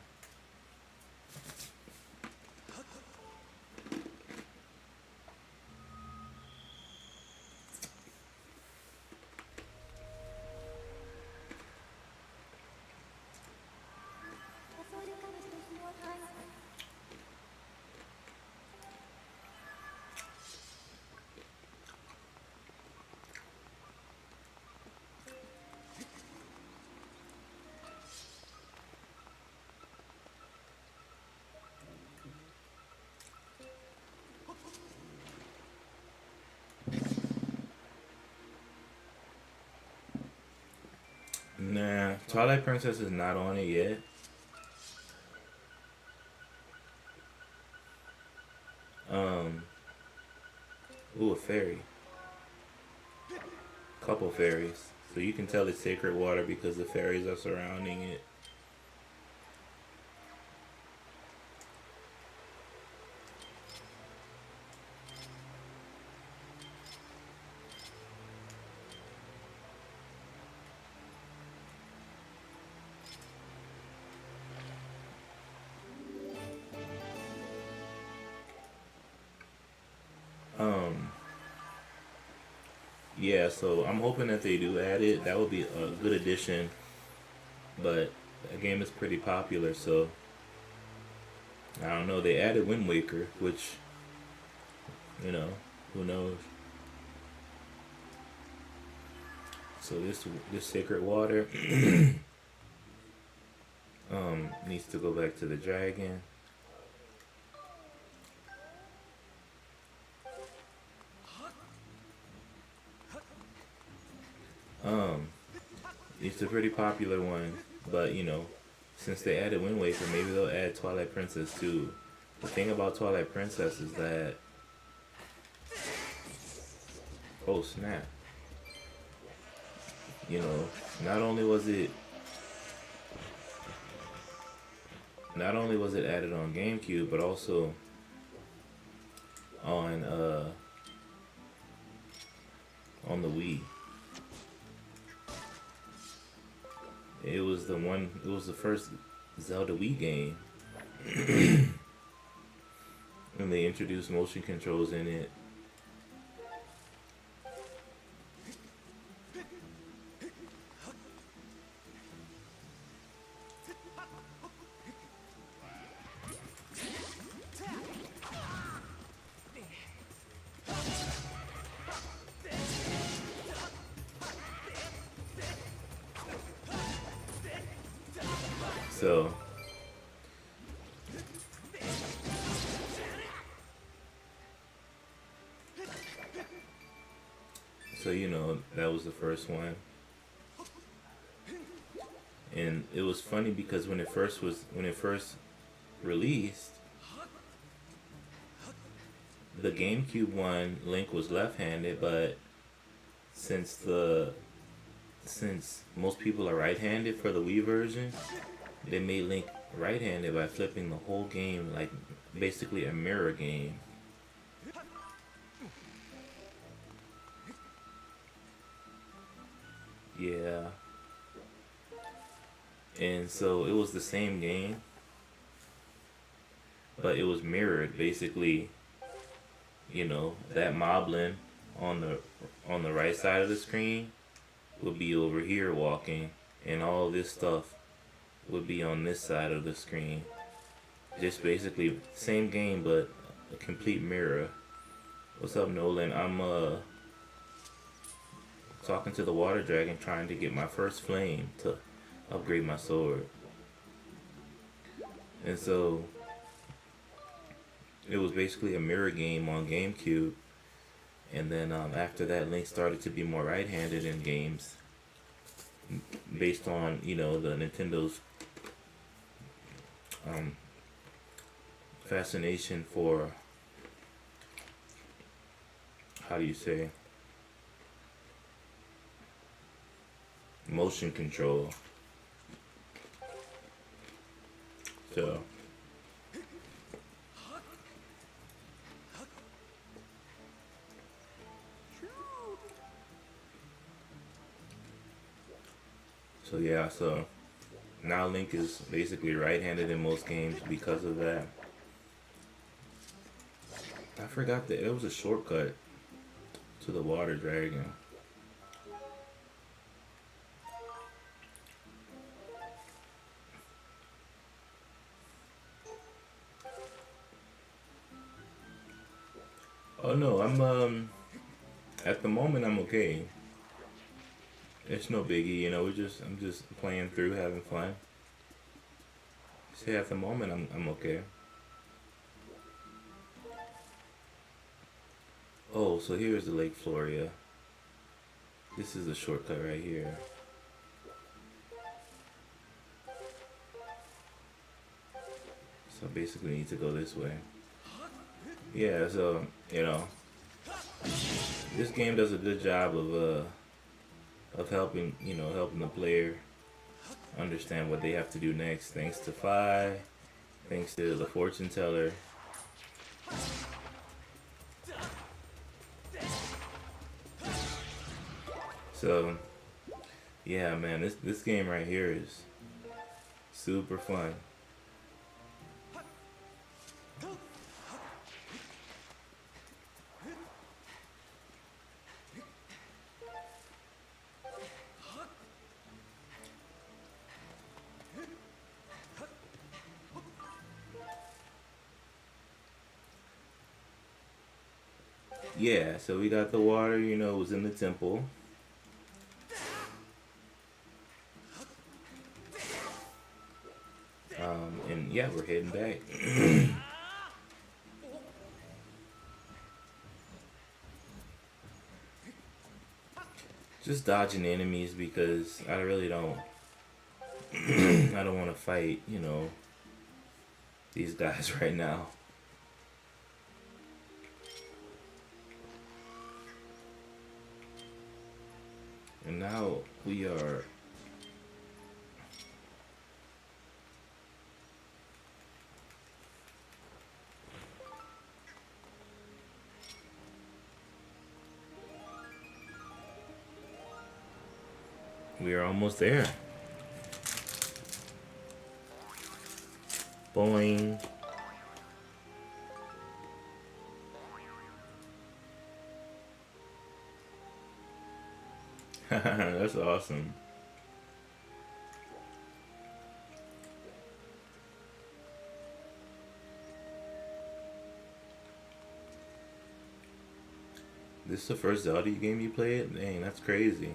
Nah, Twilight Princess is not on it yet. Ooh, a fairy. Couple fairies. So you can tell it's sacred water because the fairies are surrounding it. Yeah, so I'm hoping that they do add it. That would be a good addition. But That game is pretty popular, so I don't know. They added Wind Waker, which, you know, who knows? So this sacred water needs to go back to the dragon. It's a pretty popular one, but you know, since they added Wind Waker, maybe they'll add Twilight Princess too. The thing about Twilight Princess is that, oh snap, you know, not only was it added on GameCube, but also on the Wii. It was the first Zelda Wii game. And they introduced motion controls in it. So you know, that was the first one. And it was funny because when it first released, the GameCube one, Link was left-handed, but since most people are right-handed for the Wii version, they made Link right-handed by flipping the whole game, like basically a mirror game. Yeah. And so it was the same game, but it was mirrored. Basically, you know, that moblin on the right side of the screen would be over here walking, and all this stuff would be on this side of the screen. Just basically same game, but a complete mirror. What's up, Nolan? I'm talking to the water dragon, trying to get my first flame to upgrade my sword. And so it was basically a mirror game on GameCube. And then after that, Link started to be more right-handed in games, based on, you know, the Nintendo's fascination for, how do you say, motion control. So yeah, so now Link is basically right-handed in most games because of that. I forgot that it was a shortcut to the water dragon. Oh no, I'm at the moment I'm okay. It's no biggie, you know. I'm just playing through, having fun. See, at the moment I'm okay. Oh, so here's the Lake Floria. This is the shortcut right here. So basically, I need to go this way. Yeah, so you know, this game does a good job of helping the player understand what they have to do next. Thanks to Fi, thanks to the fortune teller. So yeah, man, this game right here is super fun. Yeah, so we got the water, you know, it was in the temple. And yeah, we're heading back. Just dodging enemies because I really don't I don't want to fight, you know, these guys right now. And now we are almost there. Boing. That's awesome. This is the first Zelda game you played? Dang, that's crazy.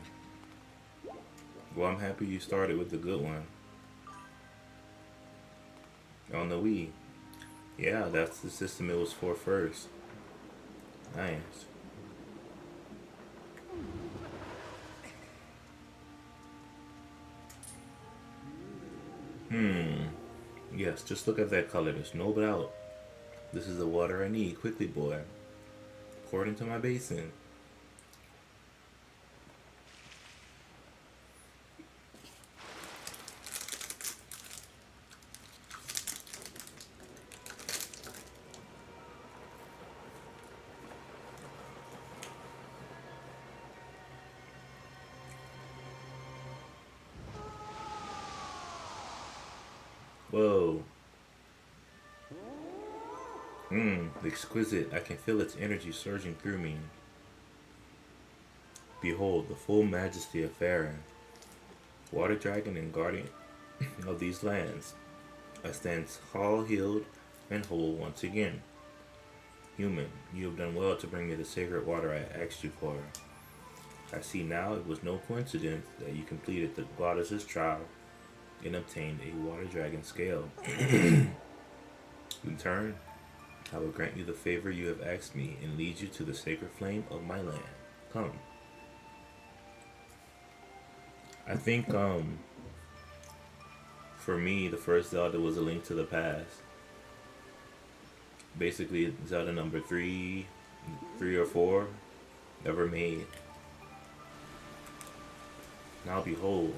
Well, I'm happy you started with the good one. On the Wii. Yeah, that's the system it was for first. Nice. Yes, just look at that color. There's no doubt. This is the water I need. Quickly, boy. Pour it into my basin. Whoa. Exquisite. I can feel its energy surging through me. Behold, the full majesty of Faron, water dragon and guardian of these lands. I stand tall, healed, and whole once again. Human, you have done well to bring me the sacred water I asked you for. I see now it was no coincidence that you completed the goddess's trial and obtained a water dragon scale. In turn, I will grant you the favor you have asked me and lead you to the sacred flame of my land. Come. I think for me the first Zelda was A Link to the Past. Basically Zelda number three or four ever made. Now behold.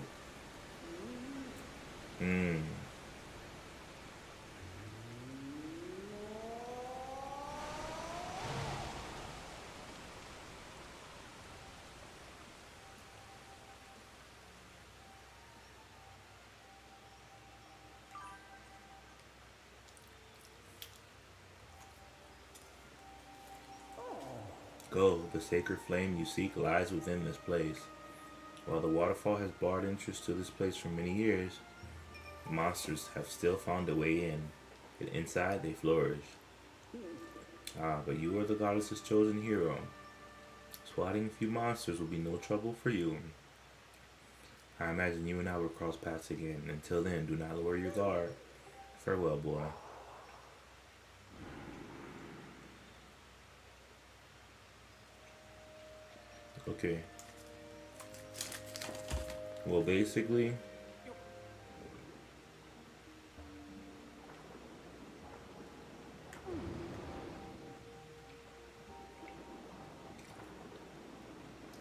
Go, the sacred flame you seek lies within this place. While the waterfall has brought interest to this place for many years, monsters have still found a way in, and inside they flourish. Ah, but you are the goddess's chosen hero. Swatting a few monsters will be no trouble for you. I imagine you and I will cross paths again. Until then, do not lower your guard. Farewell, boy. Okay. Well, basically,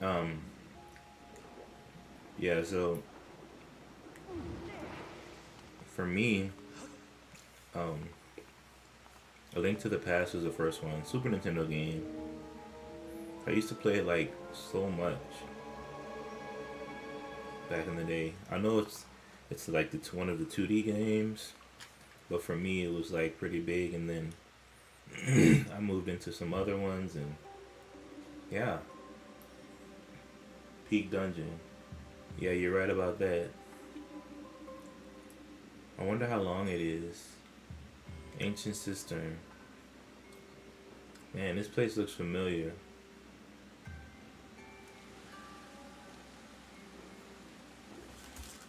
um, yeah, so for me, um, A Link to the Past was the first one. Super Nintendo game. I used to play it like so much back in the day. I know it's like one of the 2D games, but for me it was like pretty big, and then I moved into some other ones, and yeah, Peak Dungeon. Yeah, you're right about that. I wonder how long it is. Ancient Cistern. Man, this place looks familiar.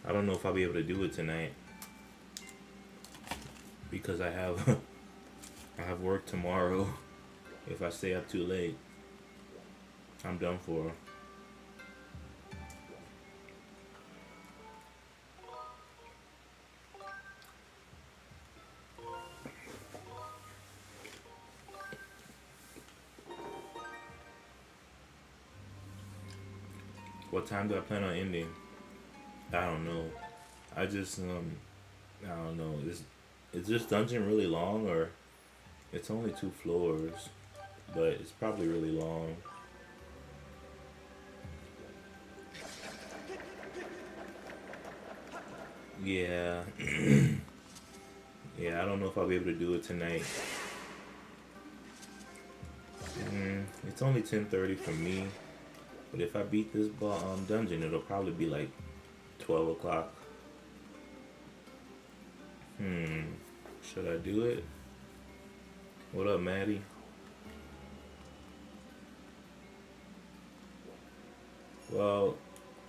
I don't know if I'll be able to do it tonight because I have I have work tomorrow. If I stay up too late, I'm done for. What time do I plan on ending? I don't know. I just I don't know. Is this dungeon really long, or it's only 2 floors, but it's probably really long. Yeah. Yeah, I don't know if I'll be able to do it tonight. It's only 10:30 for me, but if I beat this dungeon, it'll probably be like 12 o'clock. Should I do it? What up, Maddie? Well,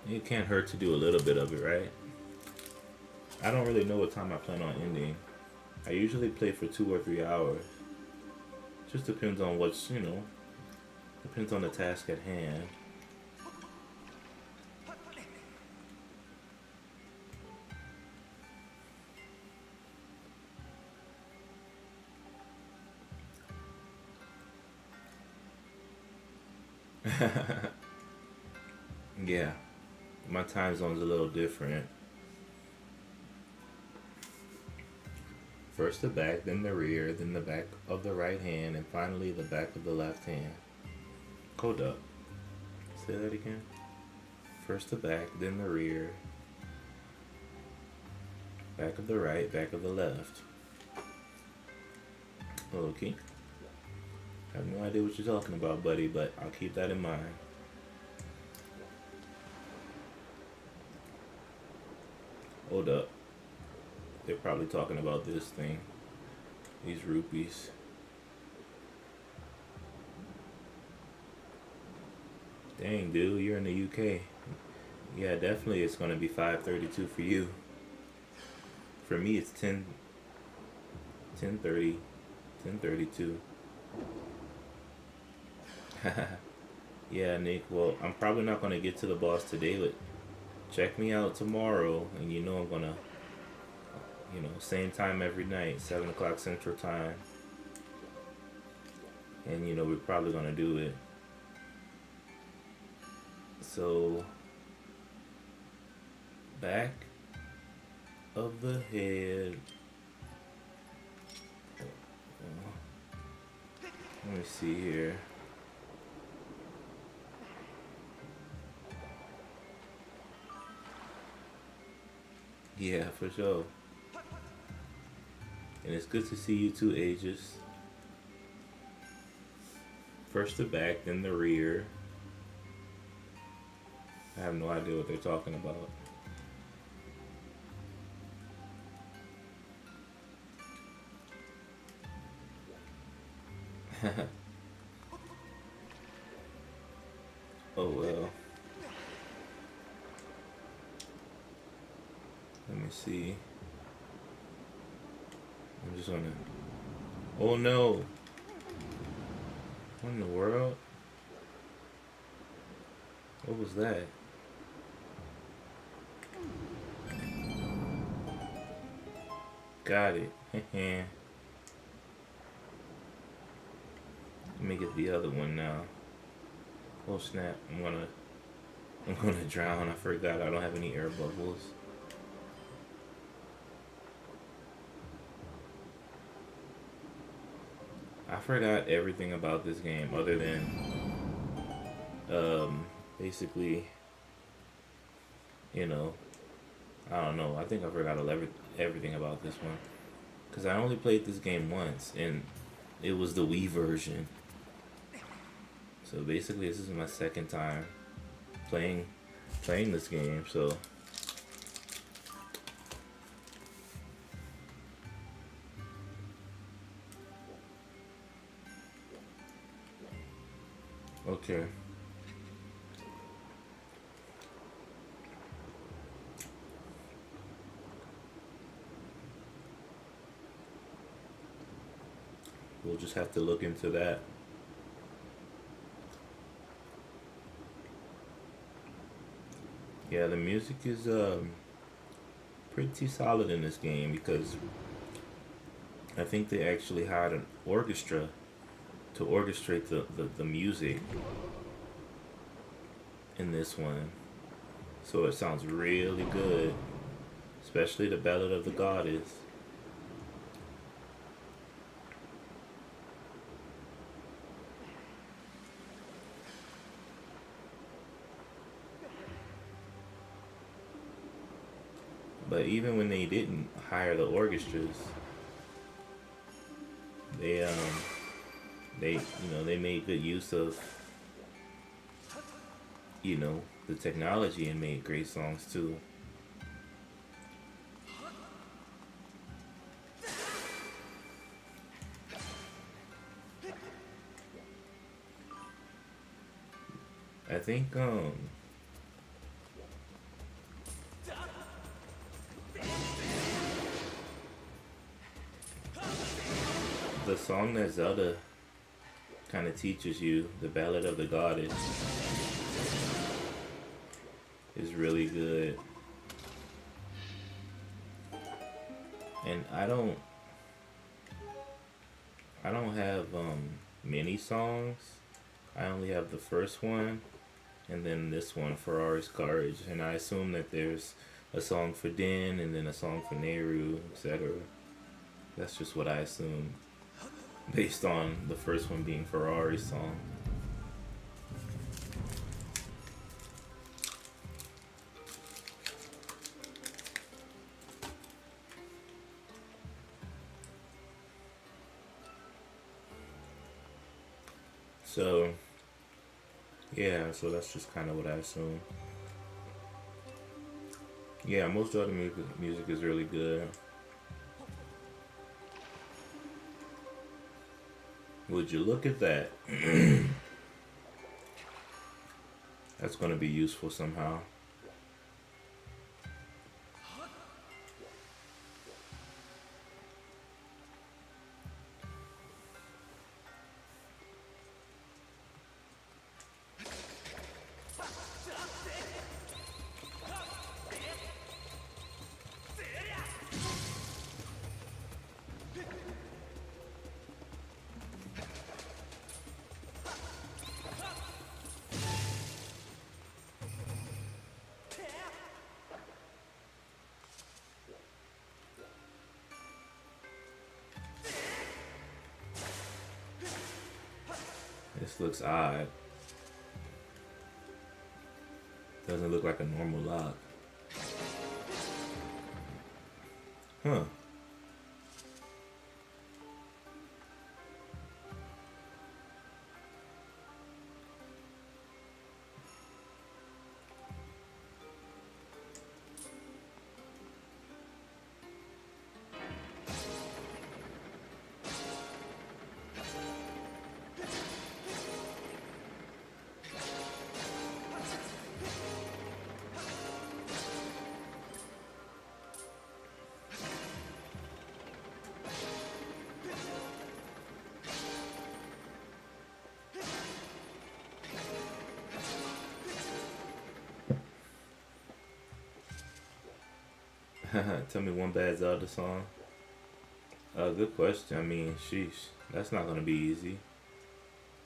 it can't hurt to do a little bit of it, right? I don't really know what time I plan on ending. I usually play for 2 or 3 hours. Just depends on what's, depends on the task at hand. Yeah, my time zone's a little different. First the back, then the rear, then the back of the right hand, and finally the back of the left hand. Hold up. Say that again. First the back, then the rear, back of the right, back of the left. Okay. I have no idea what you're talking about, buddy, but I'll keep that in mind. Hold up. They're probably talking about this thing. These rupees. Dang, dude, you're in the UK. Yeah, definitely it's gonna be 5:32 for you. For me, it's 10:30, 10:32. Yeah, Nick. Well, I'm probably not gonna get to the boss today, but check me out tomorrow, and I'm gonna, same time every night, 7 o'clock Central Time, and we're probably gonna do it. So, back of the head. Let me see here. Yeah, for sure. And it's good to see you too, Aegis. First the back, then the rear. I have no idea what they're talking about. Oh well. Let me see. I'm just gonna. Oh no! What in the world? What was that? Got it. Let me get the other one now. Oh snap! I'm gonna drown. I forgot I don't have any air bubbles. I forgot everything about this game other than basically, I don't know. I think I forgot everything about this one because I only played this game once, and it was the Wii version. So basically, this is my second time playing this game. So okay. we'll just have to look into that. Yeah, the music is pretty solid in this game because I think they actually hired an orchestra to orchestrate the music in this one. So it sounds really good, especially the Ballad of the Goddess. But even when they didn't hire the orchestras, they they made good use of the technology and made great songs too. I think the song that Zelda kind of teaches you, the Ballad of the Goddess, is really good. And I don't have many songs. I only have the first one and then this one, Ferrari's Courage, and I assume that there's a song for Din and then a song for Nehru, etc. That's just what I assume, based on the first one being Ferrari's song. So, yeah, so that's just kind of what I assume. Yeah, most of the music is really good. Would you look at that? That's going to be useful somehow. This looks odd. Doesn't look like a normal lock. Huh. Tell me one bad Zelda song. Good question. I mean, sheesh, that's not gonna be easy.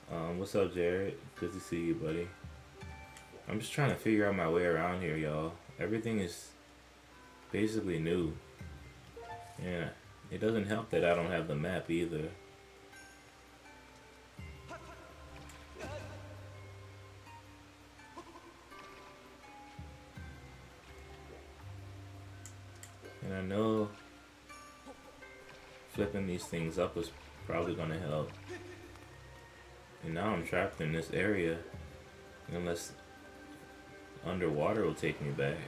What's up, Jared? Good to see you, buddy. I'm just trying to figure out my way around here, y'all. Everything is basically new. Yeah, it doesn't help that I don't have the map either. And I know flipping these things up is probably gonna help. And now I'm trapped in this area unless underwater will take me back.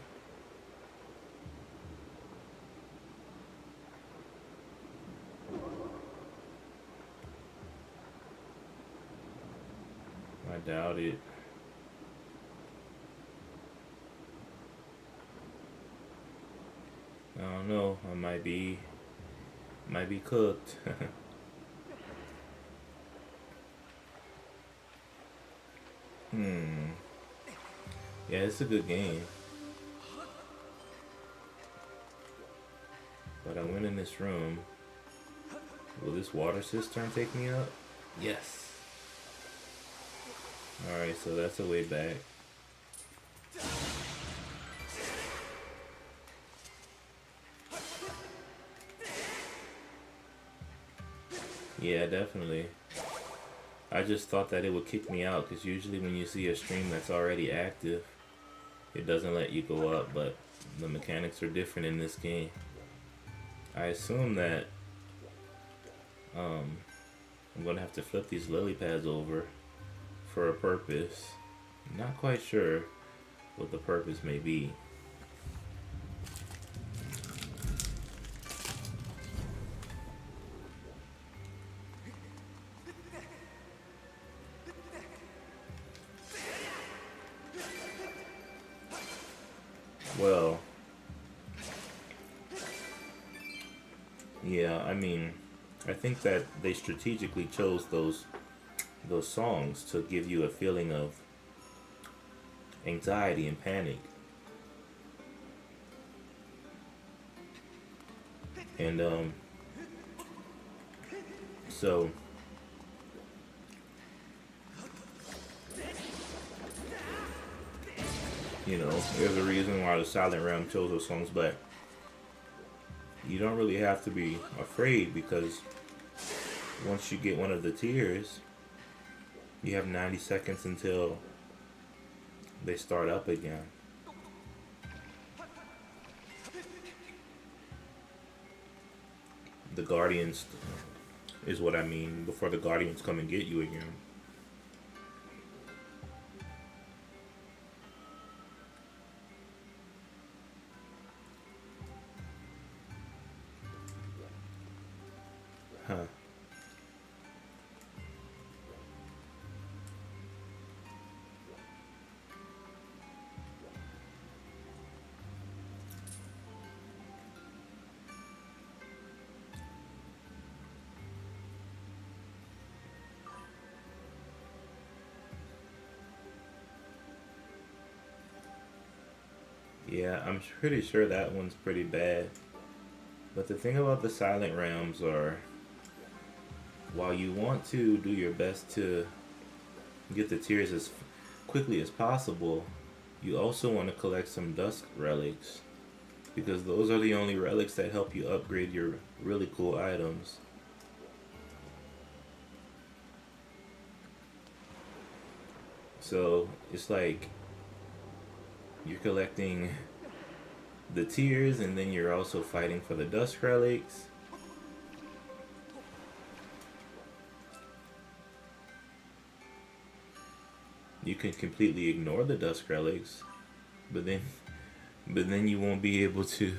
I doubt it. I don't know. I might be cooked. Hmm. Yeah, it's a good game. But I went in this room. Will this water cistern take me up? Yes. Alright, so that's a way back. Yeah, definitely. I just thought that it would kick me out because usually when you see a stream that's already active, it doesn't let you go up, but the mechanics are different in this game. I assume that I'm gonna have to flip these lily pads over for a purpose. Not quite sure what the purpose may be. Well, yeah, I mean, I think that they strategically chose those songs to give you a feeling of anxiety and panic. And so there's a reason why the Silent Realm chose those songs, but you don't really have to be afraid because once you get one of the tiers, you have 90 seconds until they start up again. The Guardians is what I mean, before the Guardians come and get you again. Huh. Yeah, I'm pretty sure that one's pretty bad. But the thing about the Silent Realms are, while you want to do your best to get the tiers as quickly as possible, you also want to collect some Dusk relics because those are the only relics that help you upgrade your really cool items. So it's like you're collecting the tiers and then you're also fighting for the Dusk relics. You can completely ignore the Dusk relics, but then you won't be able to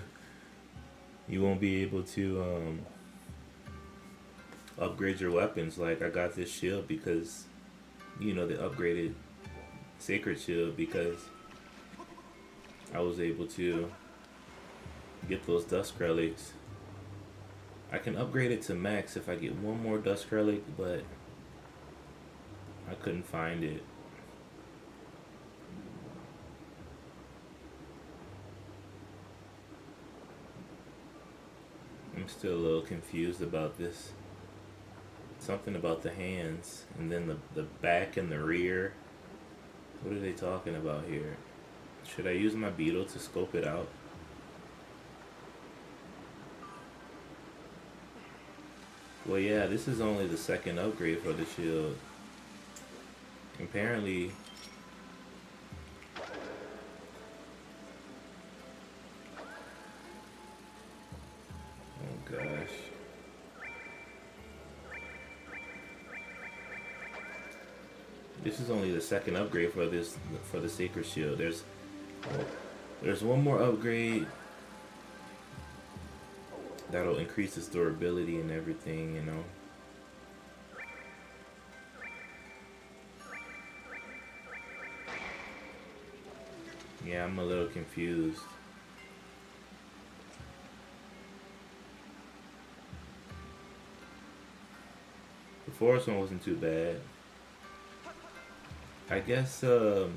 upgrade your weapons. Like I got this shield because the upgraded Sacred Shield because I was able to get those Dusk relics. I can upgrade it to max if I get one more Dusk relic, but I couldn't find it. I'm still a little confused about this. Something about the hands and then the back and the rear. What are they talking about here? Should I use my beetle to scope it out? Well, yeah, this is only the second upgrade for the shield. Apparently, oh gosh. This is only the second upgrade for the Sacred Shield. There's one more upgrade that'll increase its durability and everything. Yeah, I'm a little confused. The forest one wasn't too bad. I guess give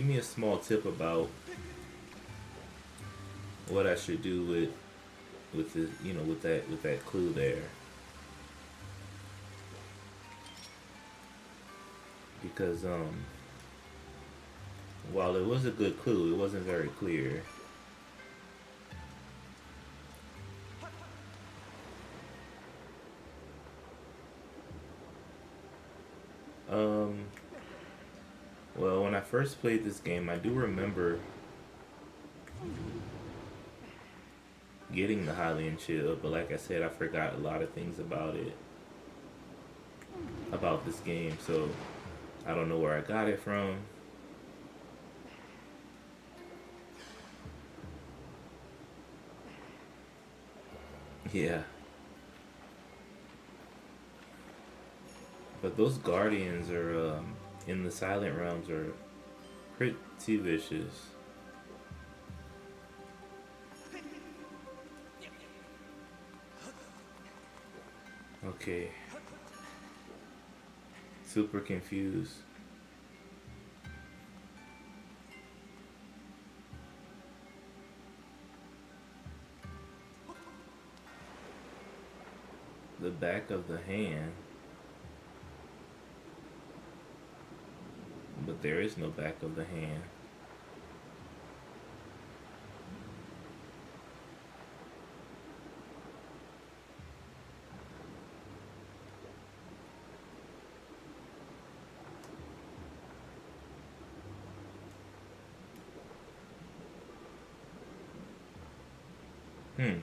me a small tip about what I should do with the with that clue there, because while it was a good clue, it wasn't very clear. Um, well, when I first played this game, I do remember getting the Hylian shield, but like I said, I forgot a lot of things about it, about this game, so I don't know where I got it from. Yeah, but those guardians are in the Silent Realms are pretty vicious. Okay, super confused. The back of the hand, but there is no back of the hand. Hmm.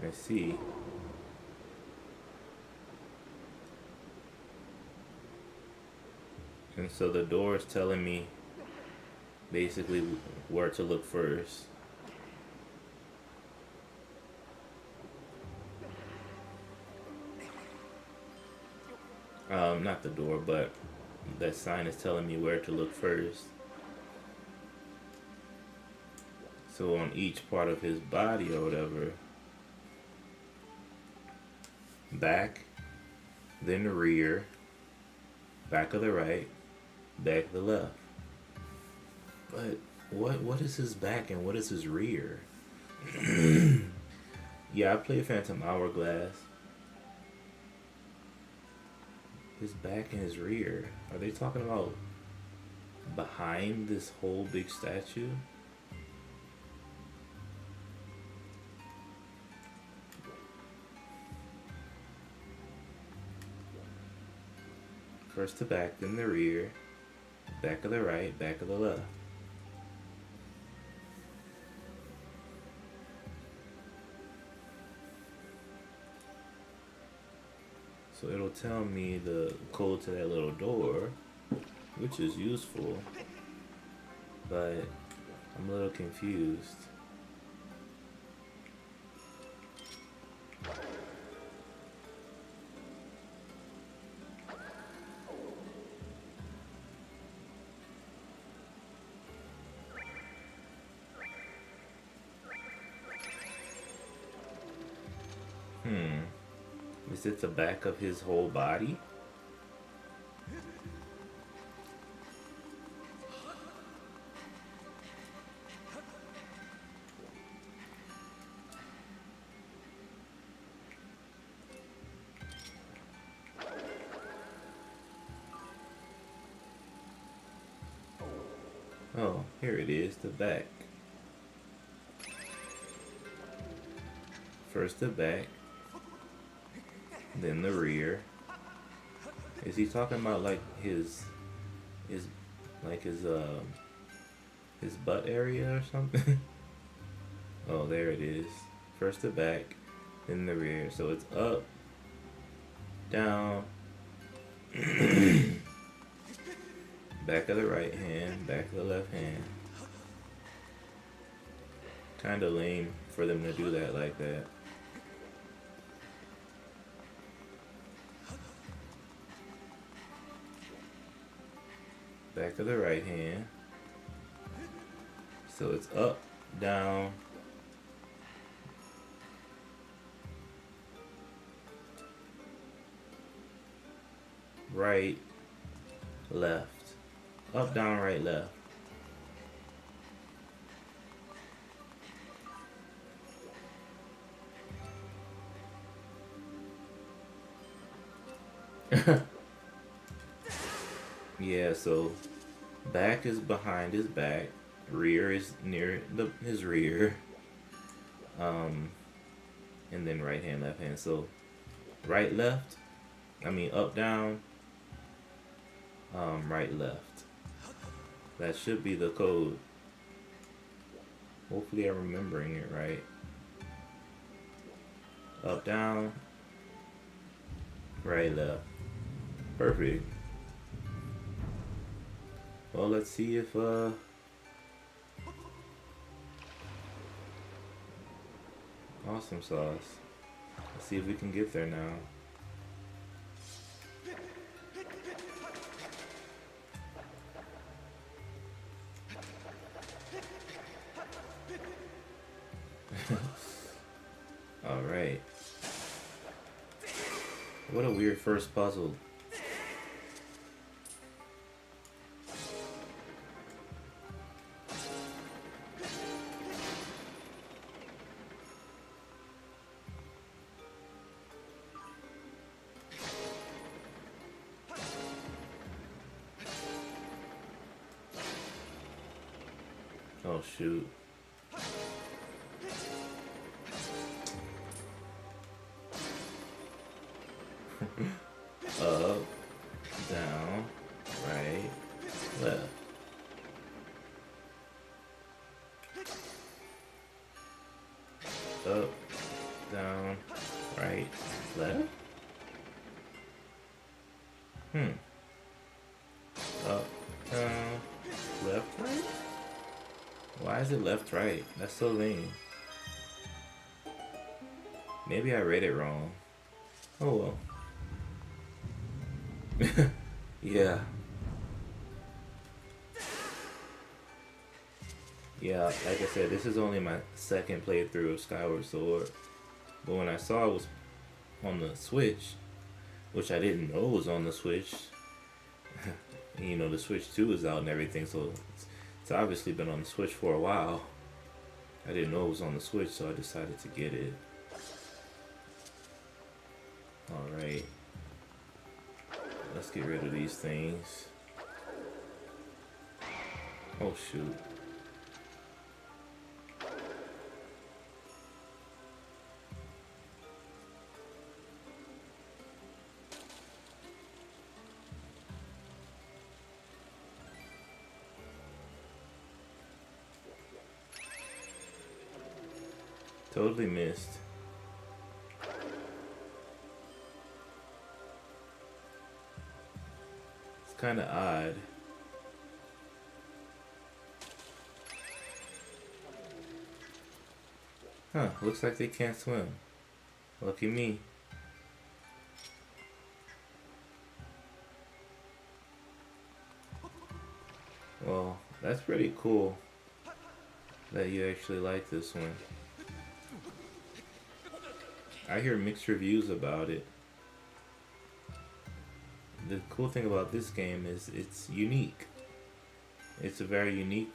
I see. And so the door is telling me basically where to look first. Not the door, but that sign is telling me where to look first. So on each part of his body or whatever, back, then the rear, back of the right, back of the left. But what is his back and what is his rear? Yeah, I played Phantom Hourglass. His back and his rear. Are they talking about behind this whole big statue? First to back, then the rear, back of the right, back of the left. So it'll tell me the code to that little door, which is useful, but I'm a little confused. Is it the back of his whole body? Oh, here it is, the back. First the back, then the rear. Is he talking about like his butt area or something? Oh, there it is. First the back, then the rear. So it's up, down, back of the right hand, back of the left hand. Kinda lame for them to do that like that. back of the right hand. So it's up, down, right, left. Up, down, right, left. Yeah, so back is behind his back, rear is near his rear, and then right hand, left hand. So right, left, up, down, right, left. That should be the code. Hopefully I'm remembering it right. Up, down, right, left. Perfect. Well, let's see if awesome sauce. Let's see if we can get there now. All right. What a weird first puzzle. Oh shoot. Up, down, right, left. Up, down, right, left. Up, down, left, right? Why is it left, right? That's so lame. Maybe I read it wrong. Oh well. Yeah. Yeah, like I said, this is only my second playthrough of Skyward Sword. But when I saw it was on the Switch, which I didn't know was on the Switch, you know, the Switch 2 is out and everything, so it's obviously been on the Switch for a while. I didn't know it was on the Switch, so I decided to get it. Alright. Let's get rid of these things. Oh shoot. Totally missed. It's kind of odd. Huh, looks like they can't swim. Lucky me. Well, that's pretty cool that you actually like this one. I hear mixed reviews about it. The cool thing about this game is it's unique. It's a very unique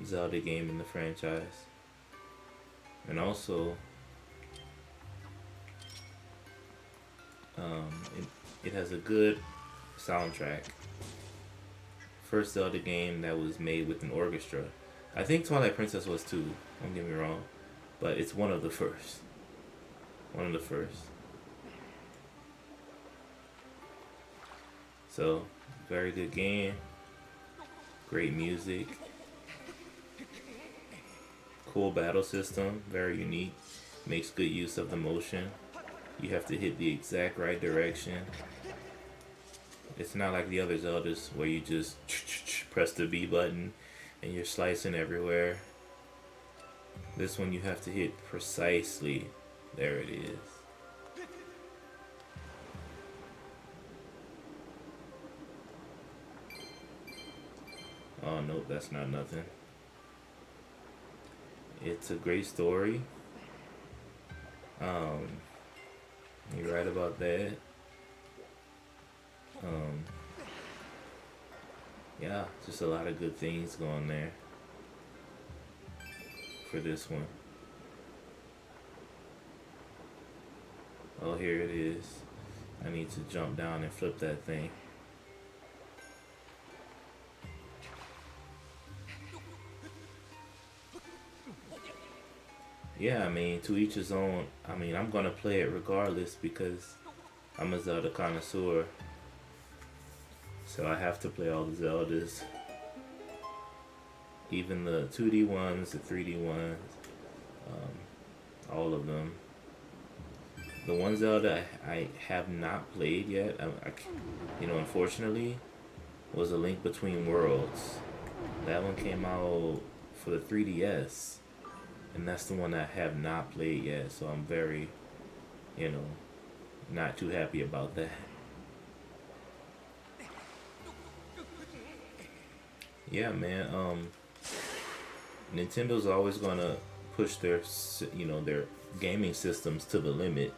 Zelda game in the franchise. And also it has a good soundtrack. First Zelda game that was made with an orchestra. I think Twilight Princess was too, don't get me wrong. But it's one of the first. One of the first. So, very good game. Great music. Cool battle system. Very unique. Makes good use of the motion. You have to hit the exact right direction. It's not like the other Zeldas where you just press the B button and you're slicing everywhere. This one you have to hit precisely. There it is. nope, that's not nothing. It's a great story. Um, you're right about that. Um, yeah, just a lot of good things going there for this one. Oh, here it is. I need to jump down and flip that thing. Yeah, I mean, to each his own. I mean, I'm gonna play it regardless because I'm a Zelda connoisseur. So I have to play all the Zeldas. Even the 2D ones, the 3D ones, all of them. The one Zelda I have not played yet, unfortunately, was A Link Between Worlds. That one came out for the 3DS, and that's the one I have not played yet. So I'm very, not too happy about that. Yeah, man. Nintendo's always gonna push their gaming systems to the limit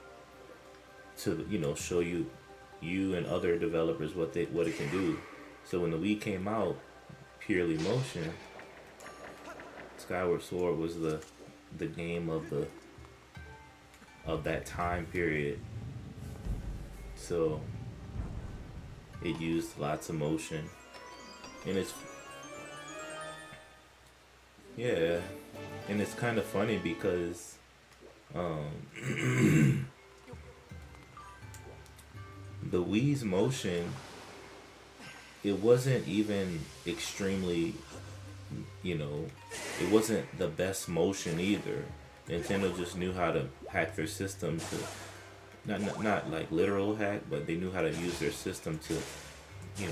to show you and other developers what it can do. So when the Wii came out, purely motion, Skyward Sword was the game of that time period. So it used lots of motion, and it's kind of funny because the Wii's motion, it wasn't even extremely, it wasn't the best motion either. Nintendo just knew how to hack their system to, not like literal hack, but they knew how to use their system to,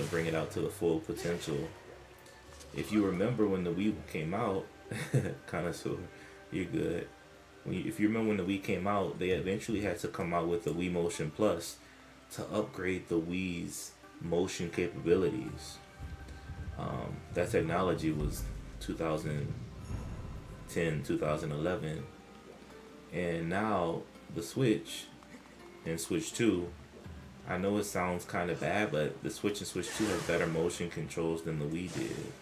bring it out to the full potential. If you remember when the Wii came out, connoisseur, you're good. If you remember when the Wii came out, they eventually had to come out with the Wii Motion Plus to upgrade the Wii's motion capabilities. That technology was 2010, 2011. And now the Switch and Switch 2, I know it sounds kind of bad, but the Switch and Switch 2 have better motion controls than the Wii did.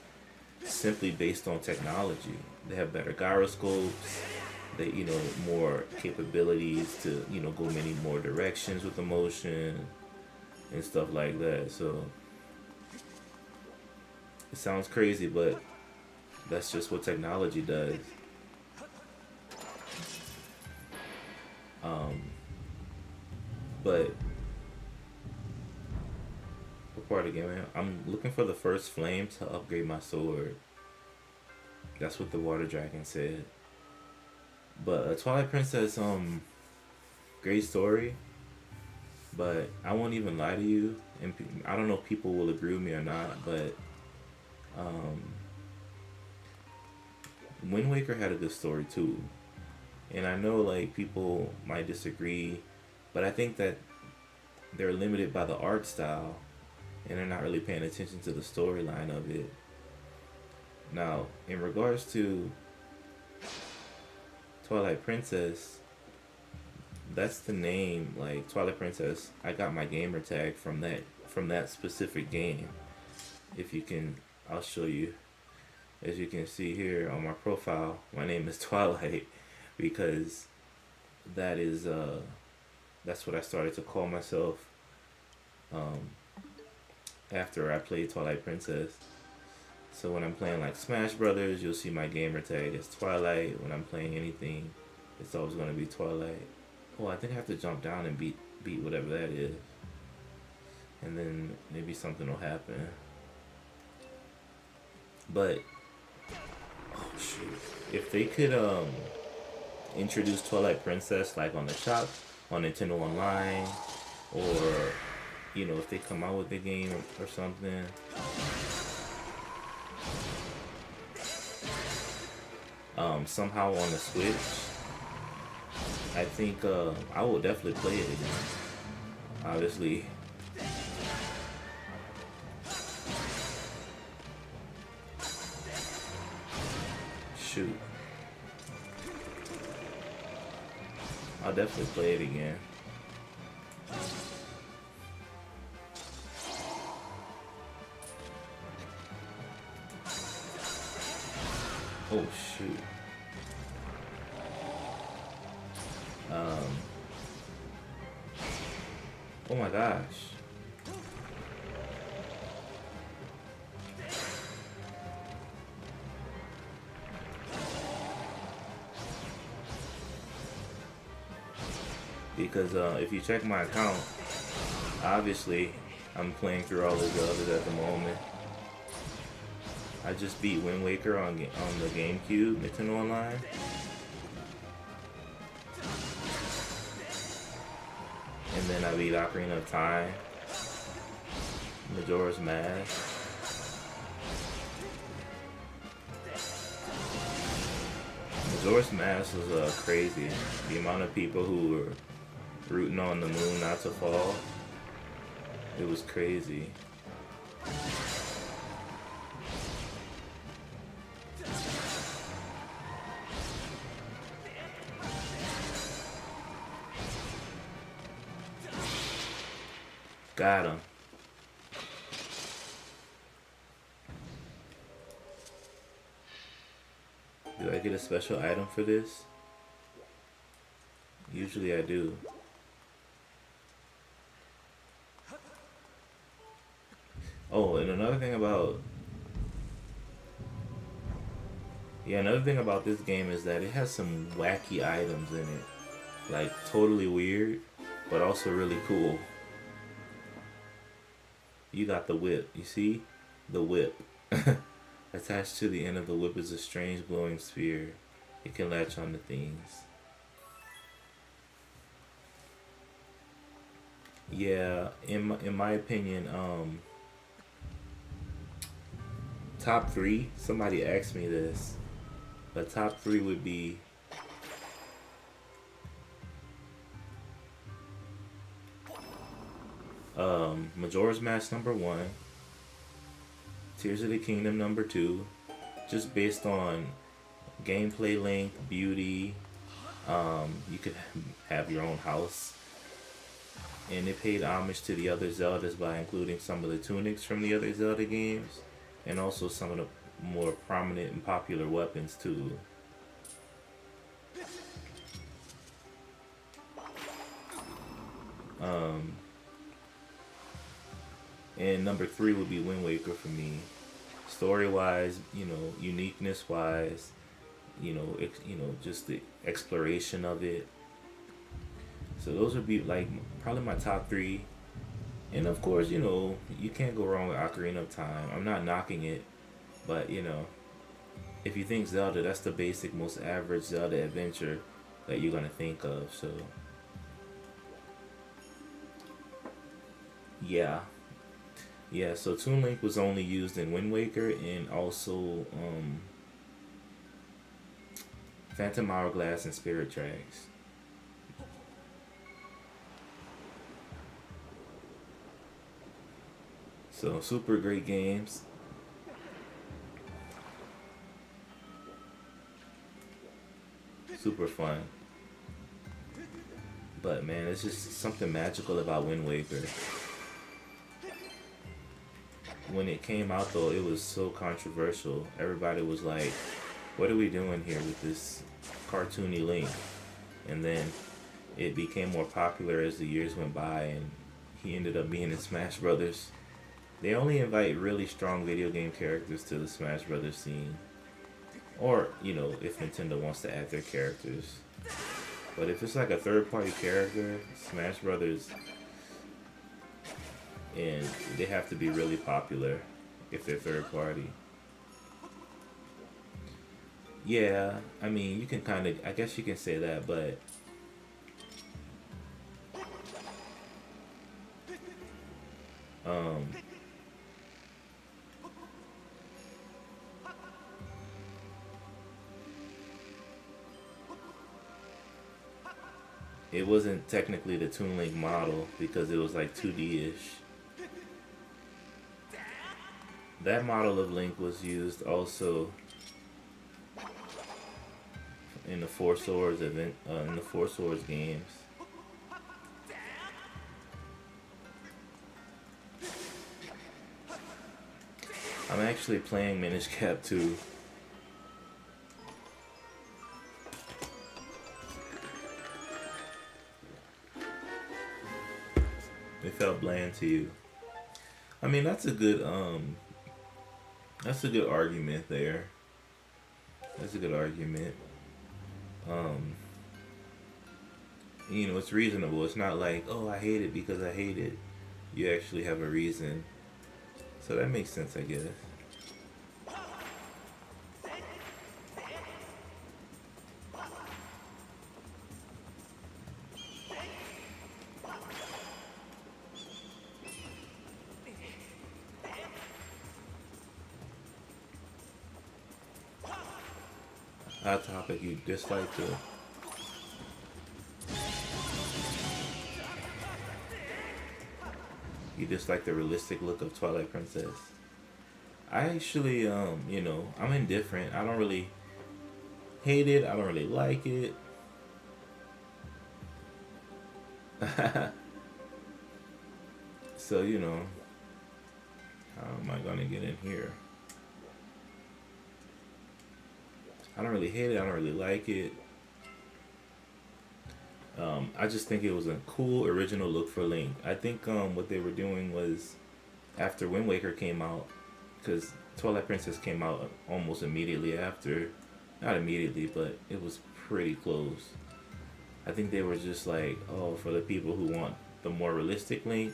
Simply based on technology. They have better gyroscopes, they more capabilities to go many more directions with the motion and stuff like that. So it sounds crazy, but that's just what technology does. But part of the game, I'm looking for the first flame to upgrade my sword. That's what the water dragon said. But Twilight Princess, great story. But I won't even lie to you, and I don't know if people will agree with me or not, but Wind Waker had a good story too. And I know like people might disagree, but I think that they're limited by the art style and they're not really paying attention to the storyline of it. Now, in regards to Twilight Princess, that's the name, like Twilight Princess. I got my gamer tag from that specific game. If you can, I'll show you. As you can see here on my profile, my name is Twilight because that is that's what I started to call myself after I played Twilight Princess. So when I'm playing like Smash Brothers, you'll see my gamer tag is Twilight. When I'm playing anything, it's always going to be Twilight. Oh, I think I have to jump down and beat whatever that is, and then maybe something will happen. But oh shoot, if they could introduce Twilight Princess like on the shop, on Nintendo Online, or if they come out with the game or something. Somehow on the Switch, I think I will definitely play it again. Obviously. shoot. I'll definitely play it again. Oh shoot. Oh my gosh. Because if you check my account, obviously I'm playing through all the Zeldas at the moment. I just beat Wind Waker on the GameCube, Nintendo Online. And then I beat Ocarina of Time, Majora's Mask. Majora's Mask was crazy. The amount of people who were rooting on the moon not to fall, it was crazy. Got him. Do I get a special item for this? Usually I do. Oh, and another thing about this game is that it has some wacky items in it. Like totally weird, but also really cool. You got the whip, you see? The whip. Attached to the end of the whip is a strange glowing sphere. It can latch onto things. Yeah, in my opinion, top 3, somebody asked me this, but top 3 would be Majora's Mask #1, Tears of the Kingdom #2, just based on gameplay length, beauty. You could have your own house, and it paid homage to the other Zeldas by including some of the tunics from the other Zelda games, and also some of the more prominent and popular weapons too. And #3 would be Wind Waker for me. Story-wise, uniqueness-wise, just the exploration of it. So those would be like probably my top 3. And of course, you can't go wrong with Ocarina of Time. I'm not knocking it, but if you think Zelda, that's the basic, most average Zelda adventure that you're gonna think of. So yeah. So Toon Link was only used in Wind Waker and also Phantom Hourglass and Spirit Tracks. So super great games. Super fun. But man, it's just something magical about Wind Waker. When it came out though, it was so controversial. Everybody was like, what are we doing here with this cartoony Link? And then it became more popular as the years went by, and he ended up being in Smash Brothers. They only invite really strong video game characters to the Smash Brothers scene. Or, if Nintendo wants to add their characters. But if it's like a third-party character, Smash Brothers, and they have to be really popular if they're third-party. Yeah, I mean, you can kind of, I guess you can say that, but it wasn't technically the Toon Link model because it was like 2D-ish. That model of Link was used also in the Four Swords event, in the Four Swords games. I'm actually playing Minish Cap 2. It felt bland to you. I mean, that's a good argument there. That's a good argument. You know, it's reasonable. It's not like, oh, I hate it because I hate it. You actually have a reason. So that makes sense, I guess. Hot topic, you dislike the... You dislike the realistic look of Twilight Princess. I actually, you know, I'm indifferent. I don't really hate it. I don't really like it. So, you know, how am I gonna get in here? I don't really hate it. I don't really like it. I just think it was a cool original look for Link. I think what they were doing was, after Wind Waker came out, because Twilight Princess came out almost immediately after, not immediately, but it was pretty close. I think they were just like, oh, for the people who want the more realistic Link,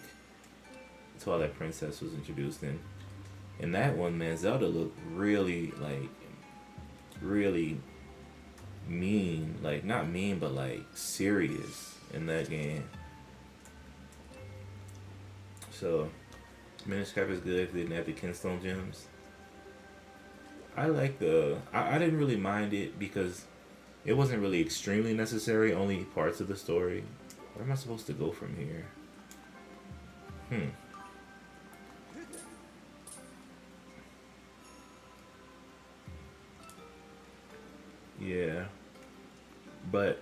Twilight Princess was introduced in that one, man, Zelda looked really, like, really mean, like, not mean, but like serious in that game. So Minish Cap is good if they didn't have the Kinstone gems. I like I didn't really mind it because it wasn't really extremely necessary, only parts of the story. Where am I supposed to go from here? Yeah. But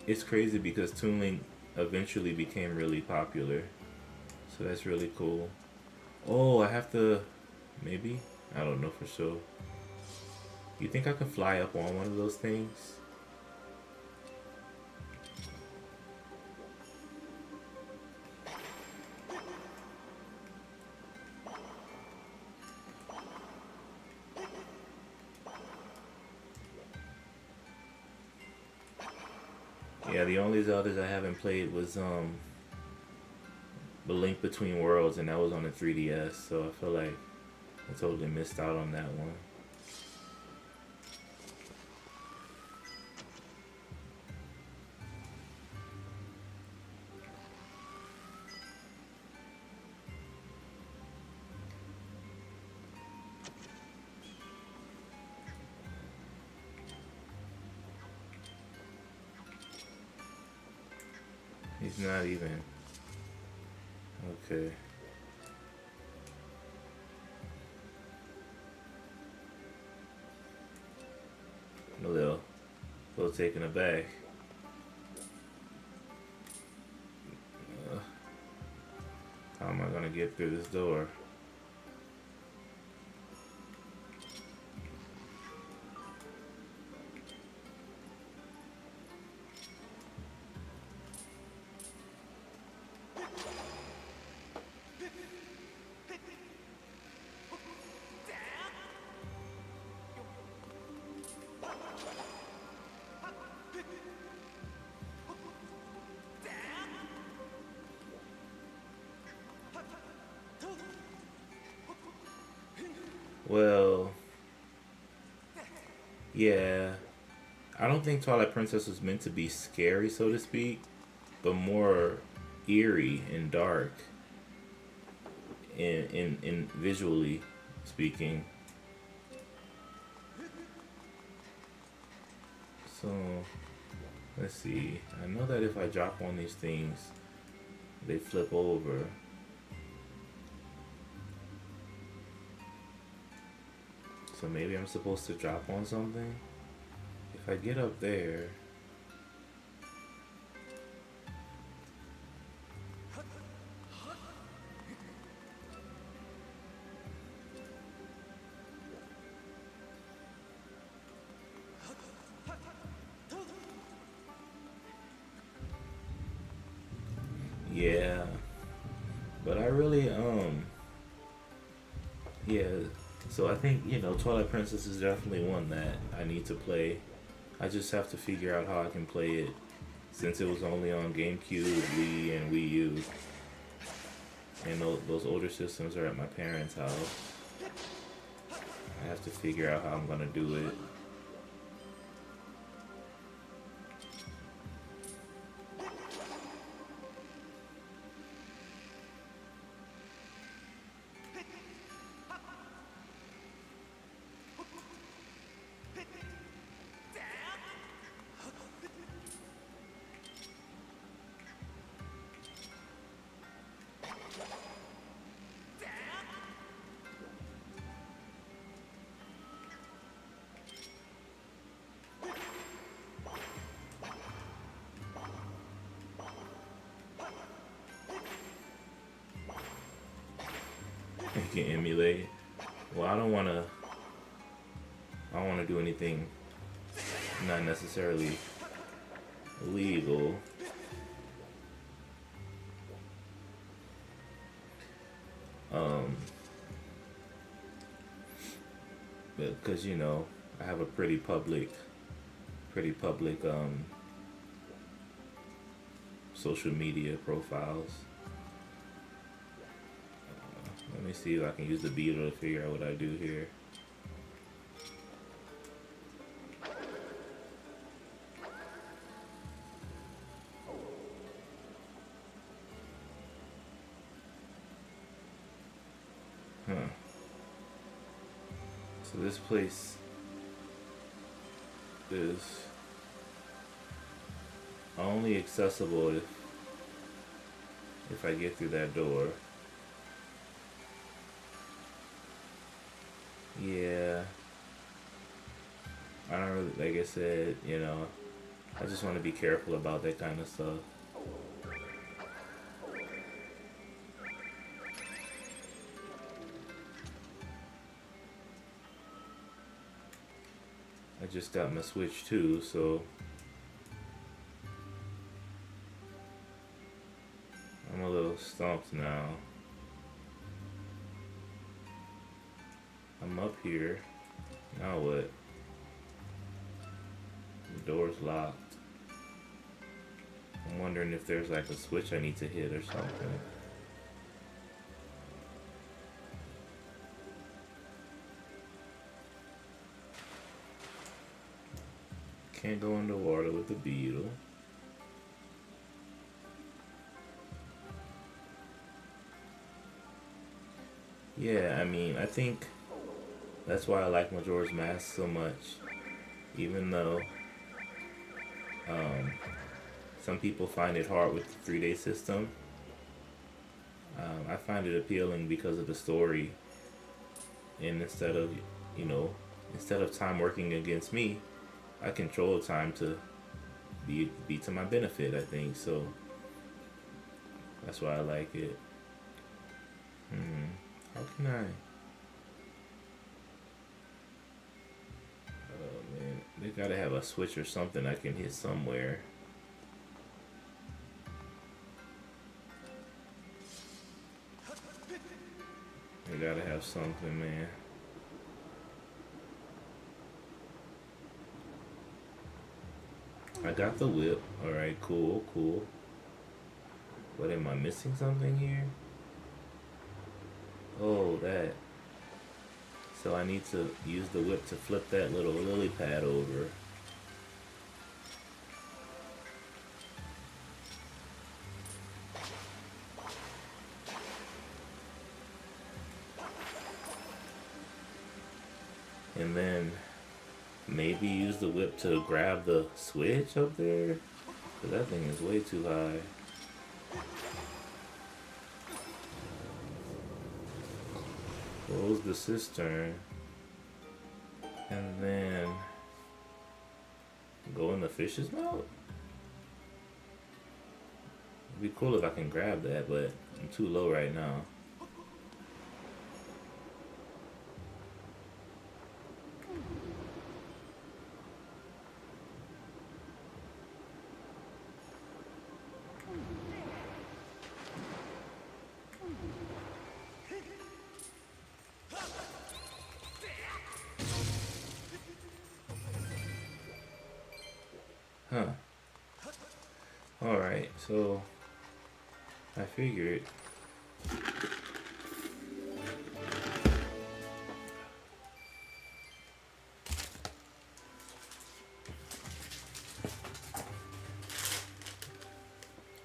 it's crazy because Toon Link eventually became really popular. So that's really cool. Oh, I have to... Maybe? I don't know for sure. You think I could fly up on one of those things? Yeah, the only Zeldas I haven't played was The Link Between Worlds, and that was on the 3DS, so I feel like I totally missed out on that one. He's not even. Okay. A little taken aback. How am I gonna get through this door? Well, yeah. I don't think Twilight Princess was meant to be scary, so to speak, but more eerie and dark in visually speaking. So, let's see. I know that if I drop on these things, they flip over. So maybe I'm supposed to drop on something? If if I get up there, yeah, but I really yeah. So I think Twilight Princess is definitely one that I need to play. I just have to figure out how I can play it since it was only on GameCube, Wii, and Wii U, and those older systems are at my parents' house. I have to figure out how I'm gonna do it. You can emulate. Well, I don't wanna do anything not necessarily illegal. Because I have a pretty public social media profiles. Let me see if I can use the beetle to figure out what I do here. So this place is only accessible if I get through that door. Yeah. I don't really, like I said, I just want to be careful about that kind of stuff. I just got my Switch too, so I'm a little stumped now. I'm up here. Now what? The door's locked. I'm wondering if there's like a switch I need to hit or something. Can't go underwater with the beetle. Yeah, I mean, I think that's why I like Majora's Mask so much. Even though some people find it hard with the 3-day system, I find it appealing because of the story. And instead of time working against me, I control time to be to my benefit, I think. So that's why I like it. How can I? Oh man, they gotta have a switch or something I can hit somewhere. They gotta have something, man. I got the whip. Alright, cool. But am I missing something here? Oh, that. So I need to use the whip to flip that little lily pad over. And then maybe use the whip to grab the switch up there. But that thing is way too high. Close the cistern. And then Go in the fish's mouth? It'd be cool if I can grab that, but I'm too low right now. Huh. Alright, so I figured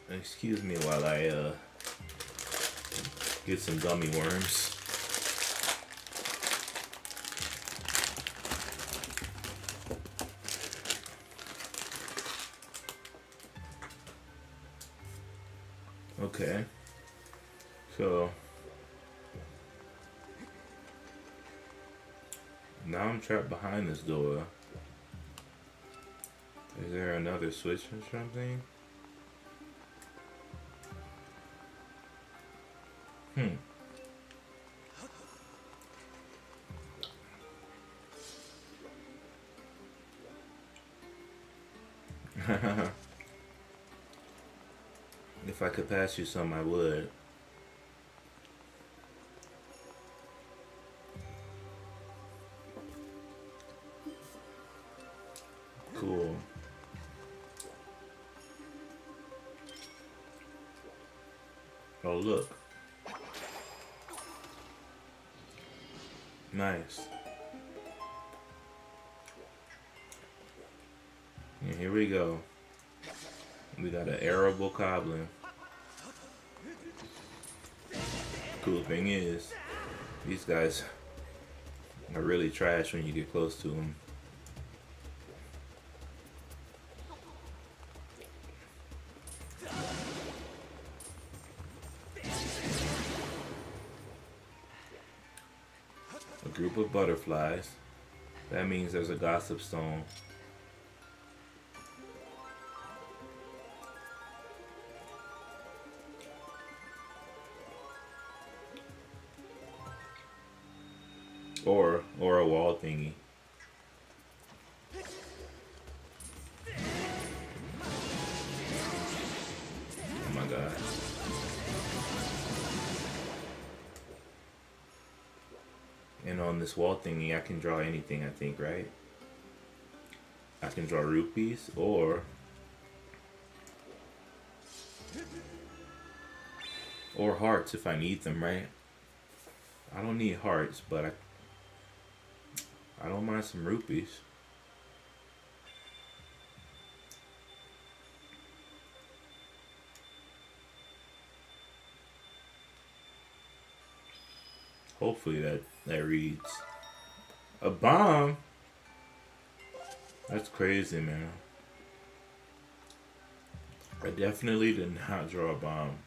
excuse me while I get some gummy worms. Okay, so now I'm trapped behind this door. Is there another switch or something? If I could pass you some, I would. Cool. Oh, look. Nice. And here we go. We got an arable goblin. Cool thing is, these guys are really trash when you get close to them. A group of butterflies. That means there's a gossip stone. Or a wall thingy. Oh my god. And on this wall thingy, I can draw anything, I think, right? I can draw rupees or hearts if I need them, right? I don't need hearts, but I don't mind some rupees. Hopefully that reads. A bomb? That's crazy, man. I definitely did not draw a bomb.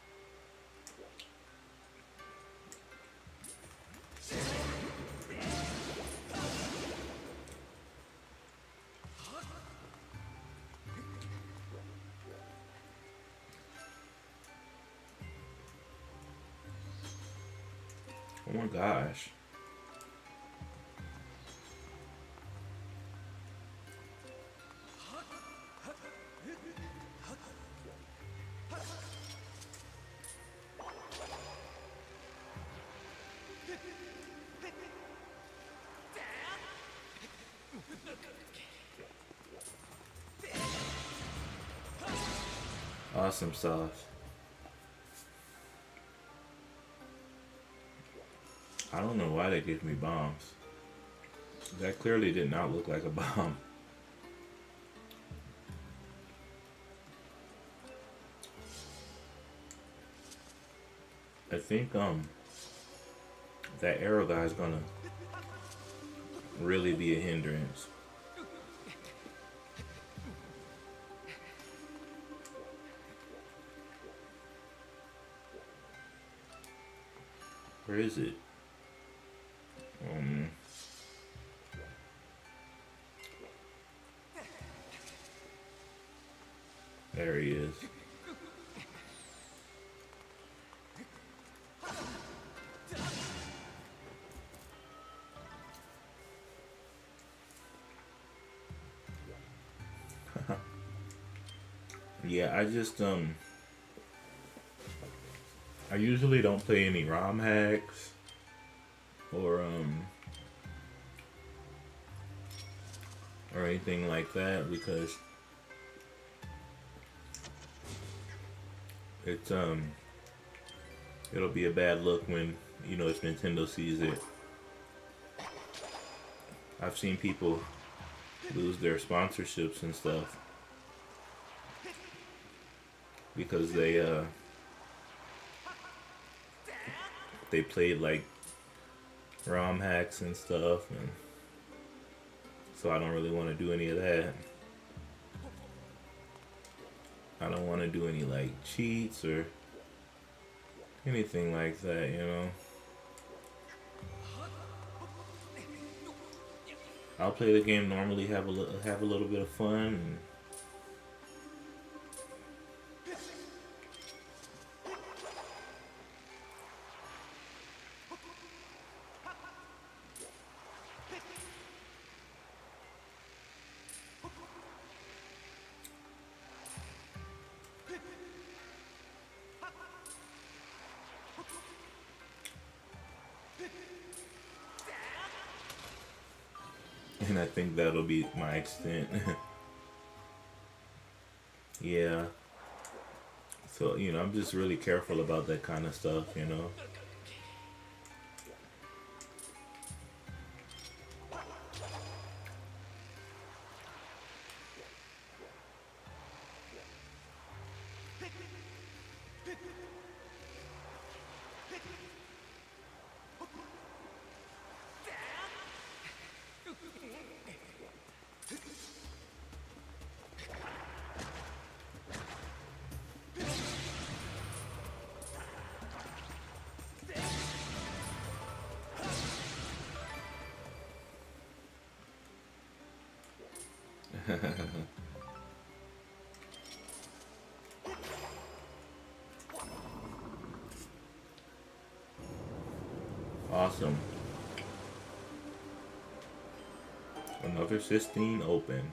Oh my gosh. Awesome sauce. I don't know why they gave me bombs. That clearly did not look like a bomb. I think that arrow guy is gonna really be a hindrance. Where is it? There he is. Yeah, I usually don't play any ROM hacks or anything like that because it's it'll be a bad look when if Nintendo sees it. I've seen people lose their sponsorships and stuff because they played like ROM hacks and stuff, and so I don't really want to do any of that. I don't want to do any like cheats or anything like that. I'll play the game normally, have a little bit of fun, and I think that'll be my extent. Yeah. So, I'm just really careful about that kind of stuff. Awesome. Another Sistine open.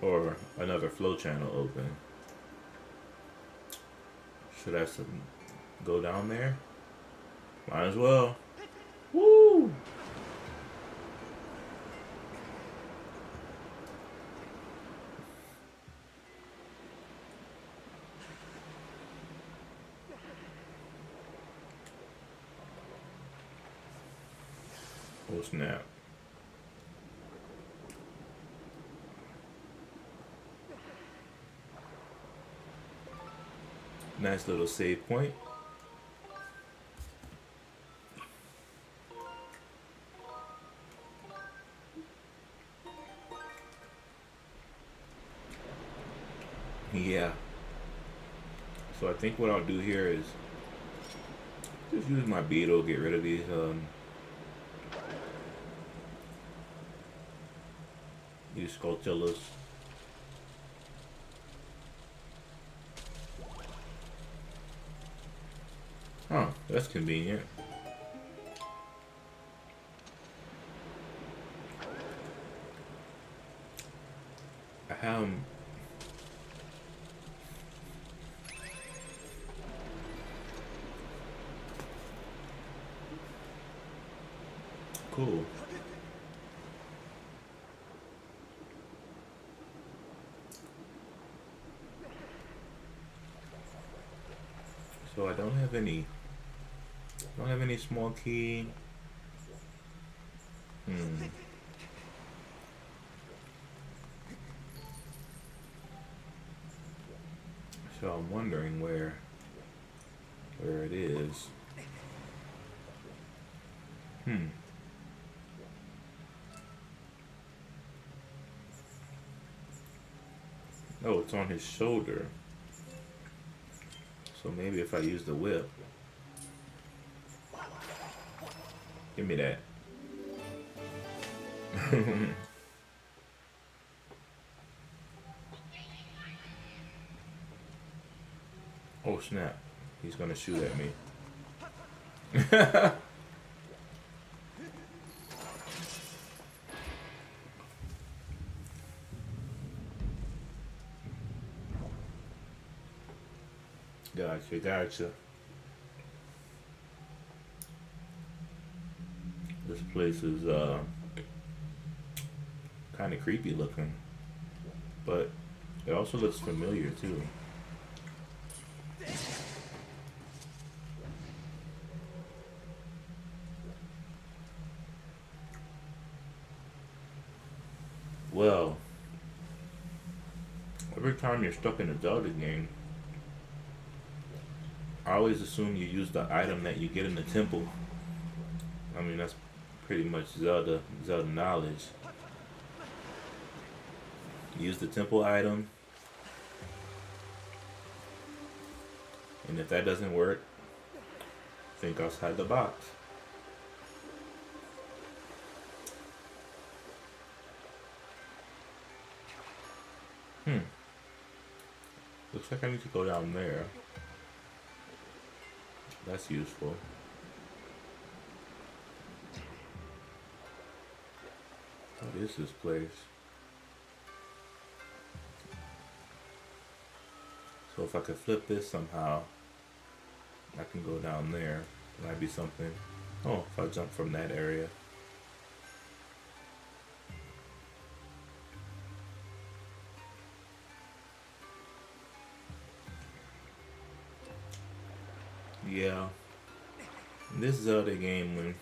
Or another flow channel open. Should I go down there? Might as well. Woo! Oh snap. Nice little save point. Yeah. So I think what I'll do here is just use my beetle, get rid of these Skulltulas. Oh, that's convenient. Cool. So I don't have any small key. So I'm wondering where it is. Oh, it's on his shoulder. So maybe if I use the whip. Give me that. Oh snap! He's gonna shoot at me. Gotcha, gotcha. This place is kind of creepy looking, but it also looks familiar too. Well, every time you're stuck in a Zelda game, I always assume you use the item that you get in the temple. I mean, that's pretty much Zelda knowledge. Use the temple item, and if that doesn't work, think outside the box. Looks like I need to go down there. That's useful. What is this place? So if I could flip this somehow, I can go down there. Might be something. Oh, if I jump from that area. Yeah. In this Zelda game,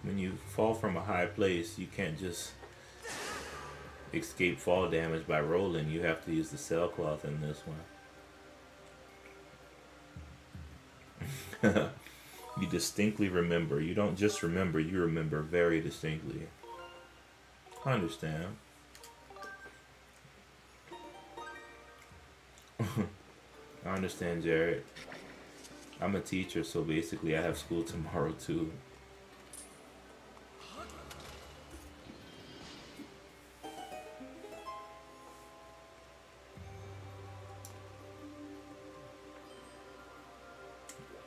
when you fall from a high place, you can't just escape fall damage by rolling. You have to use the sailcloth in this one. You distinctly remember. You don't just remember, you remember very distinctly. I understand. I understand, Jared. I'm a teacher, so basically I have school tomorrow too.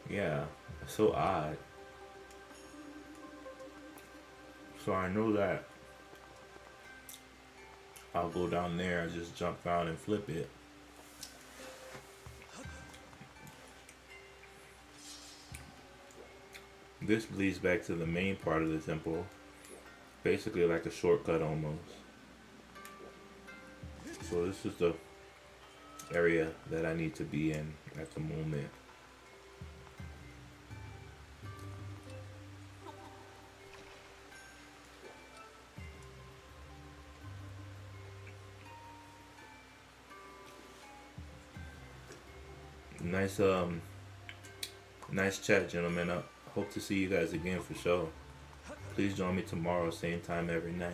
Yeah, so odd. So I know that I'll go down there, I just jump down and flip it. This leads back to the main part of the temple. Basically like a shortcut almost. So this is the area that I need to be in at the moment. Nice chat, gentlemen. I hope to see you guys again for sure. Please join me tomorrow, same time every night.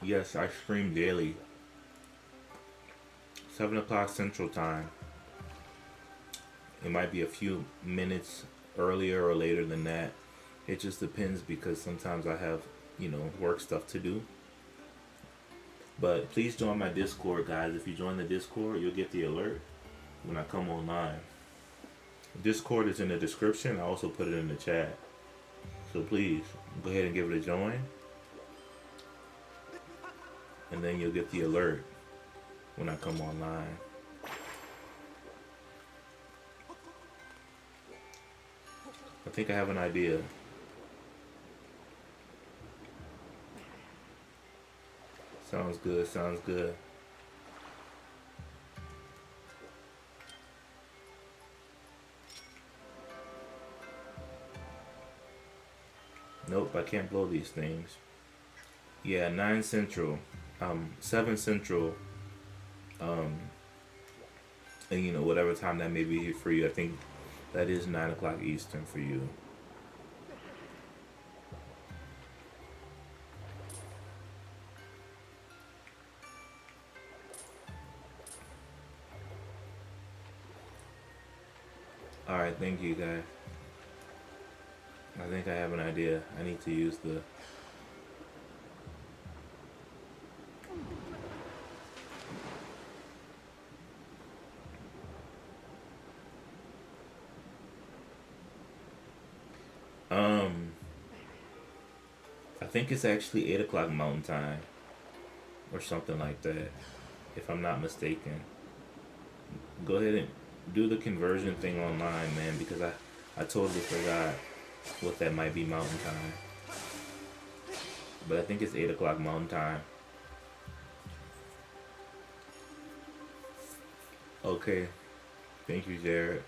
Yes, I stream daily. 7 o'clock Central Time. It might be a few minutes earlier or later than that. It just depends because sometimes I have, work stuff to do. But please join my Discord, guys. If you join the Discord, you'll get the alert when I come online. Discord is in the description. I also put it in the chat. So please, go ahead and give it a join. And then you'll get the alert when I come online. I think I have an idea. Sounds good, sounds good. Nope, I can't blow these things. Yeah, 9 Central, 7 Central, and whatever time that may be for you. I think that is 9 o'clock Eastern for you. Alright, thank you guys. I think I have an idea. I need to use think it's actually 8 o'clock Mountain Time or something like that, if I'm not mistaken. Go ahead and do the conversion thing online, man, because I totally forgot what that might be Mountain Time. But I think it's 8 o'clock Mountain Time. Okay. Thank you, Jared.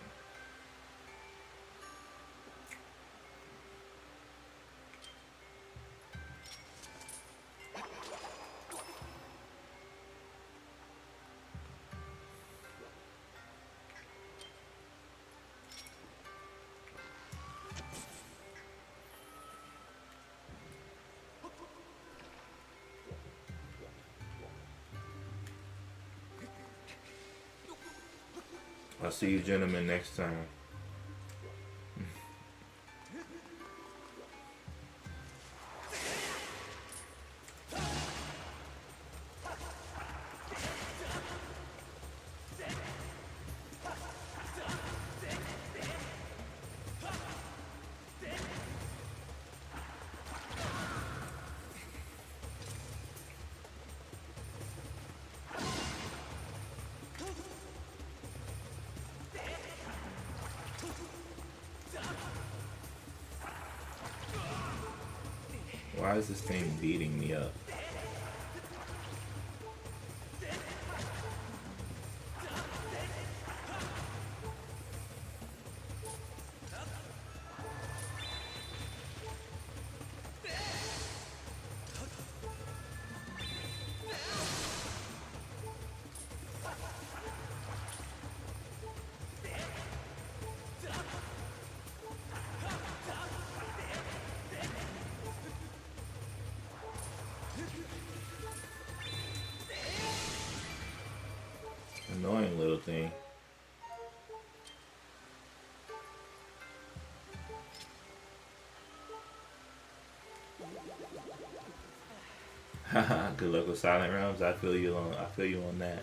I'll see you gentlemen next time. Why is this thing beating me up? Annoying little thing. Haha, good luck with Silent Realms. I feel you on that.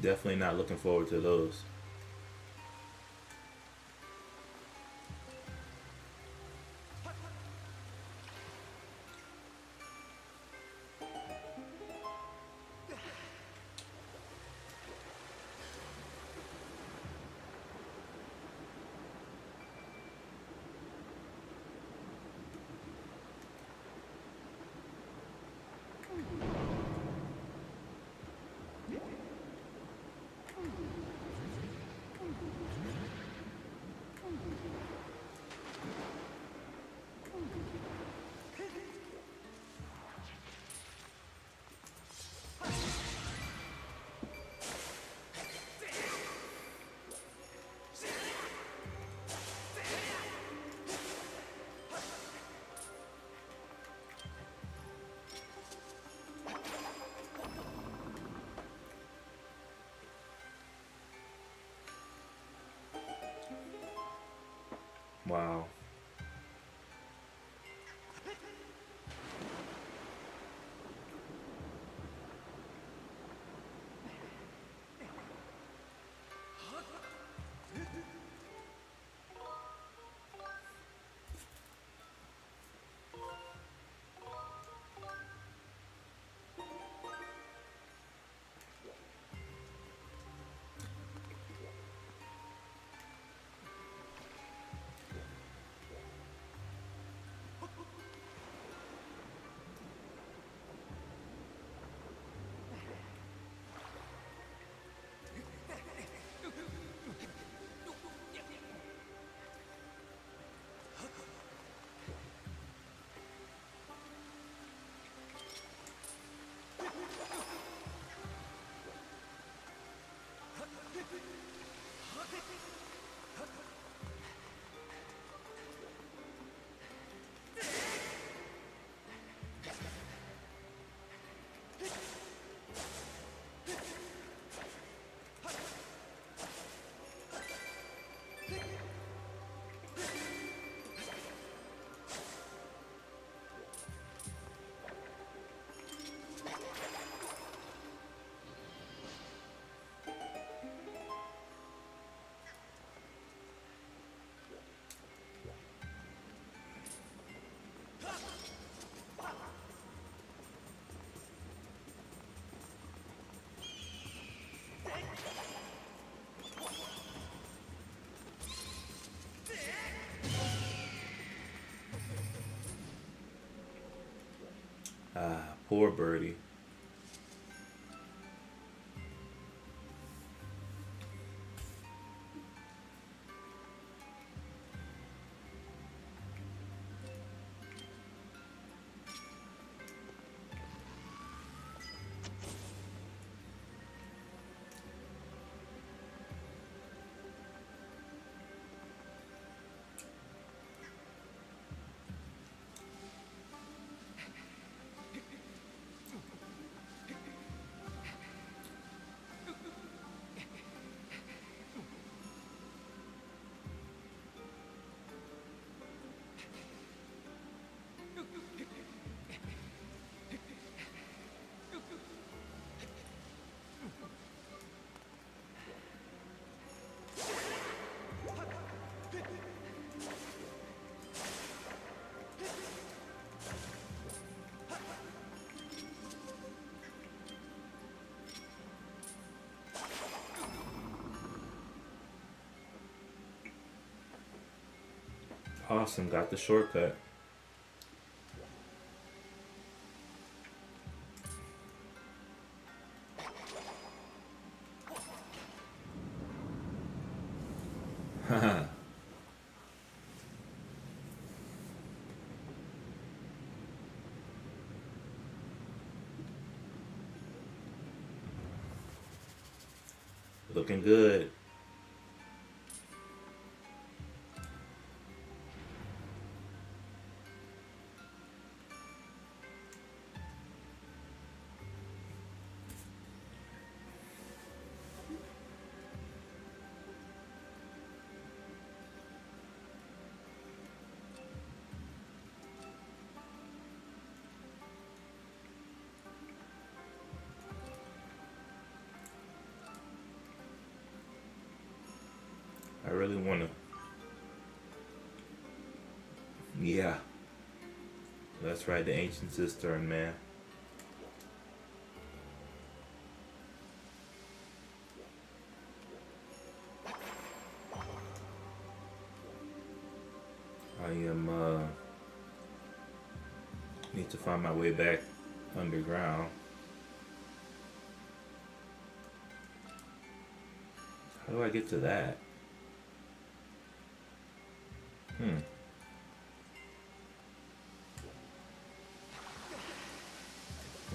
Definitely not looking forward to those. Wow. Ah, poor birdie. Awesome, got the shortcut. Haha. Looking good. I really want to. Yeah. That's right, the ancient cistern, man. I am, need to find my way back underground. How do I get to that?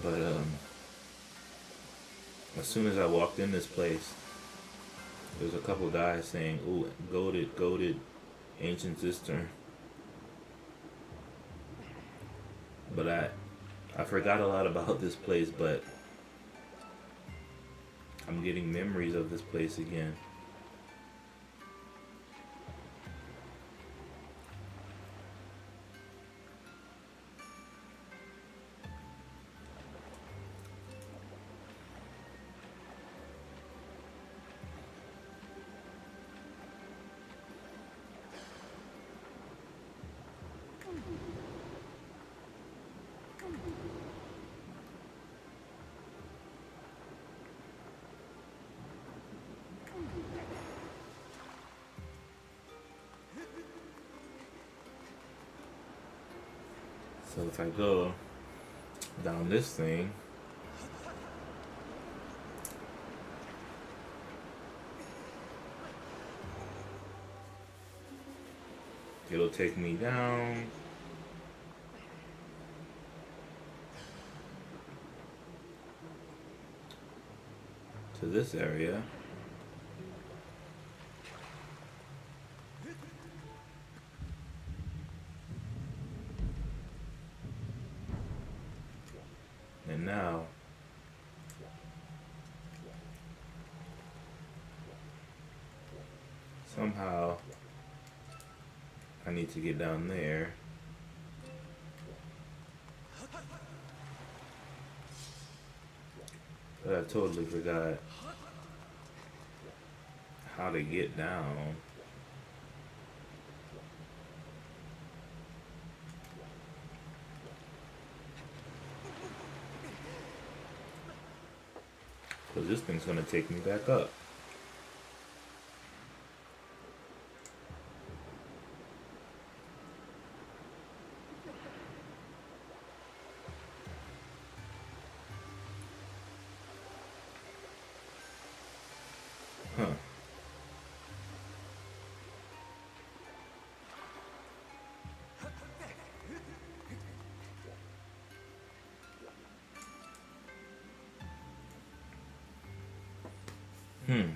But as soon as I walked in this place, there was a couple guys saying, "Ooh, goated, ancient cistern." But I forgot a lot about this place, but I'm getting memories of this place again. So if I go down this thing, it'll take me down to this area. And now somehow I need to get down there. But I totally forgot how to get down. Because this thing's gonna take me back up. Hmm.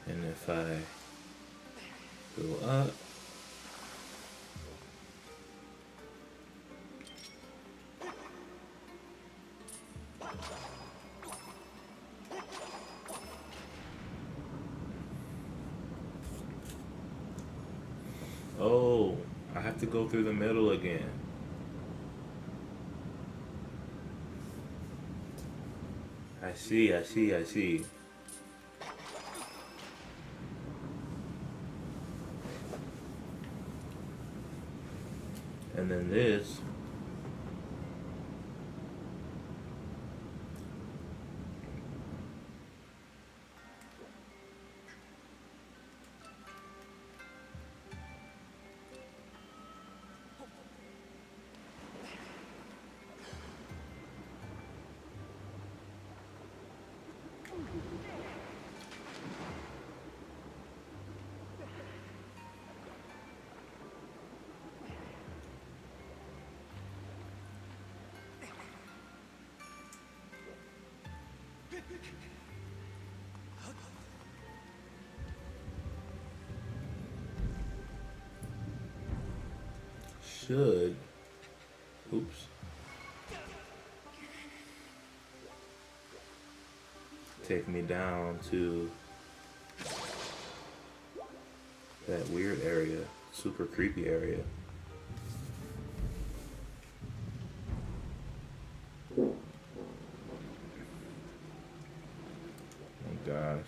And if I go up, oh, I have to go through the middle again. I see, I see, I see. And then this. Should, oops, take me down to that weird area, super creepy area. Oh gosh.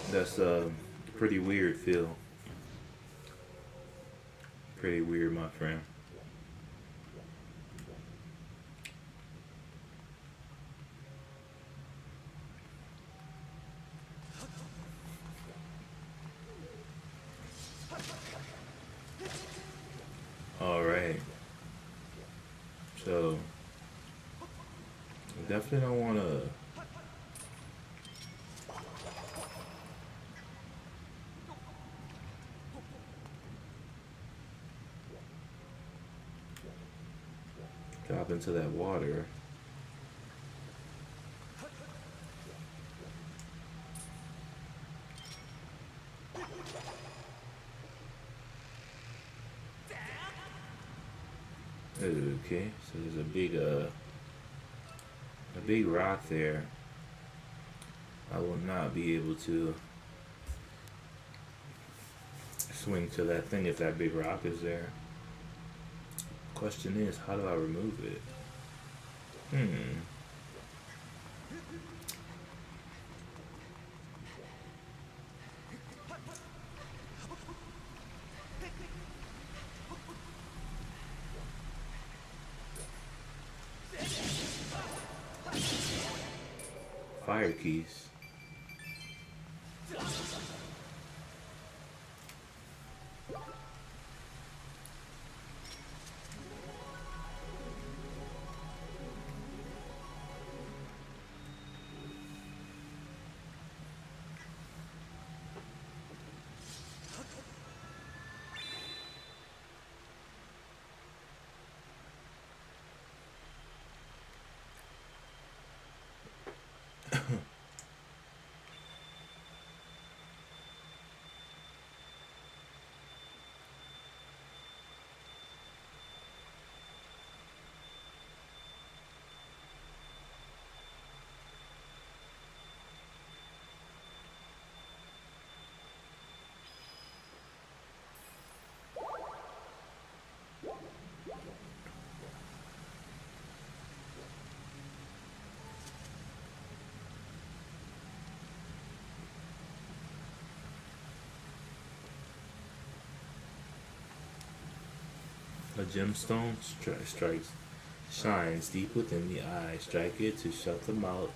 That's a pretty weird feel. Pretty weird, my friend. All right. So, definitely don't want to. Drop into that water. Okay, so there's a big rock there. I will not be able to swing to that thing if that big rock is there. Question is, how do I remove it? Fire keys. A gemstone strikes, shines deep within the eye. Strike it to shut them out.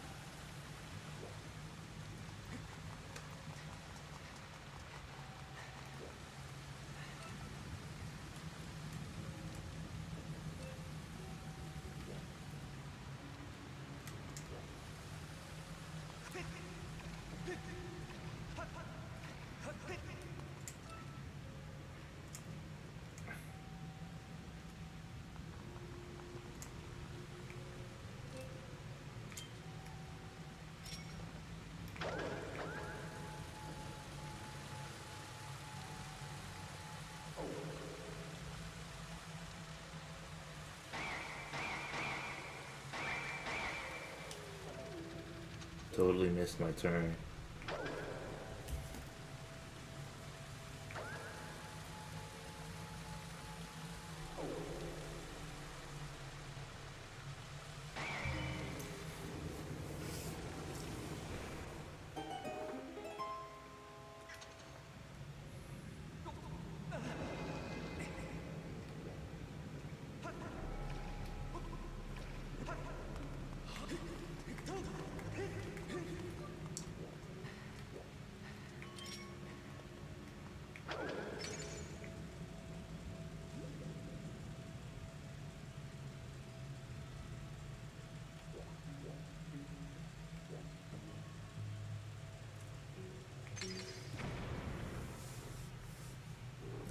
Totally missed my turn.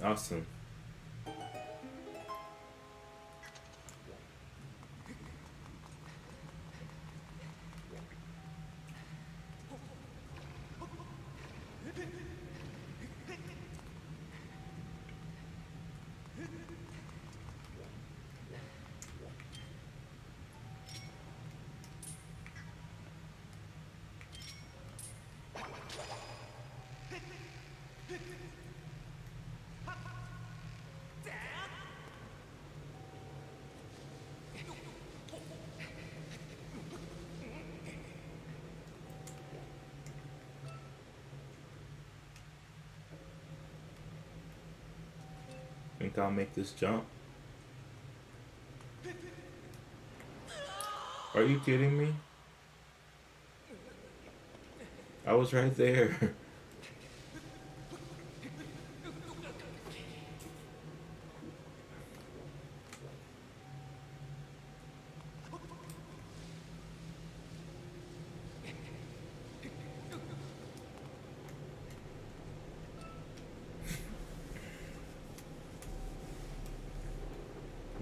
Awesome. Think I'll make this jump? Are you kidding me? I was right there.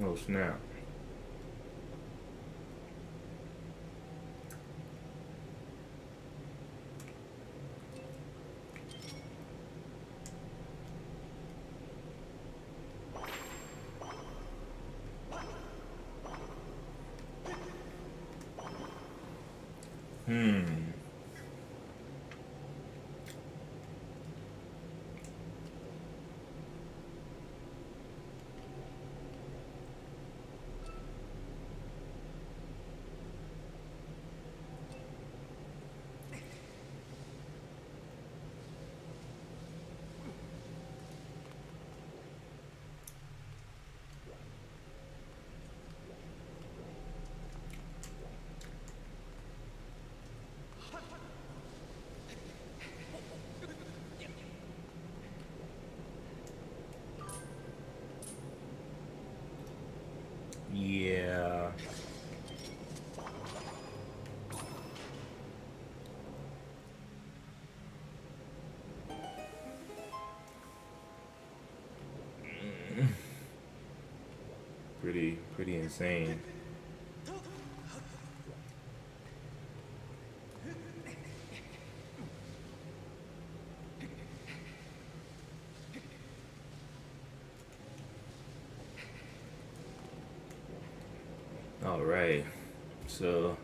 Oh snap. Yeah. Pretty insane. All right. So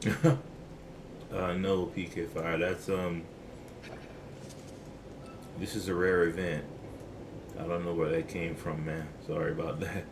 No, PK Fire. That's This is a rare event. I don't know where that came from, man. Sorry about that.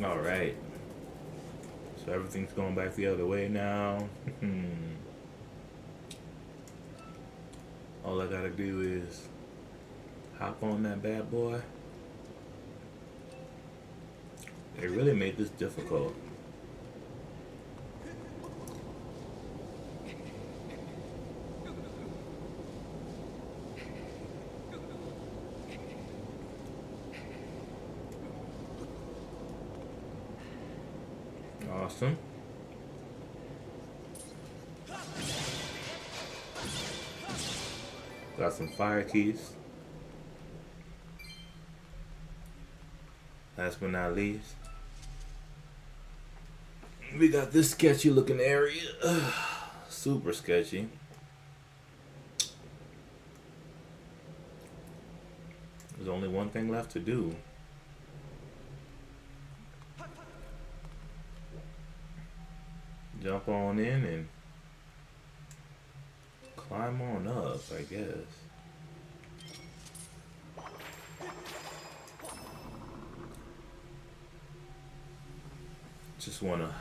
All right. So everything's going back the other way now. All I gotta do is hop on that bad boy. They really made this difficult. Awesome. Got some fire keys. Last but not least, we got this sketchy looking area. Super sketchy. There's only one thing left to do. Jump on in and climb on up, I guess. Just wanna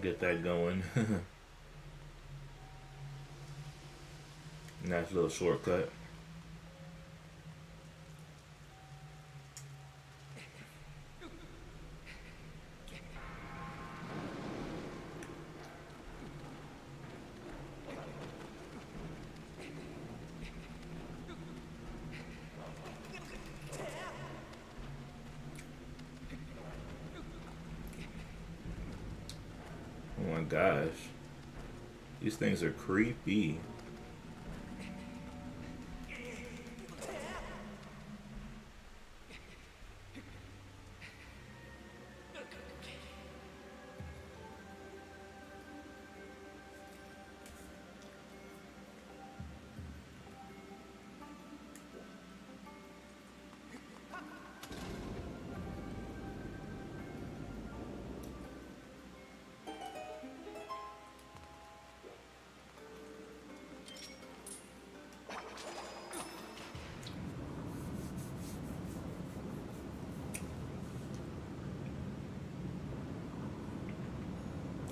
get that going. Nice little shortcut. Oh my gosh. These things are creepy.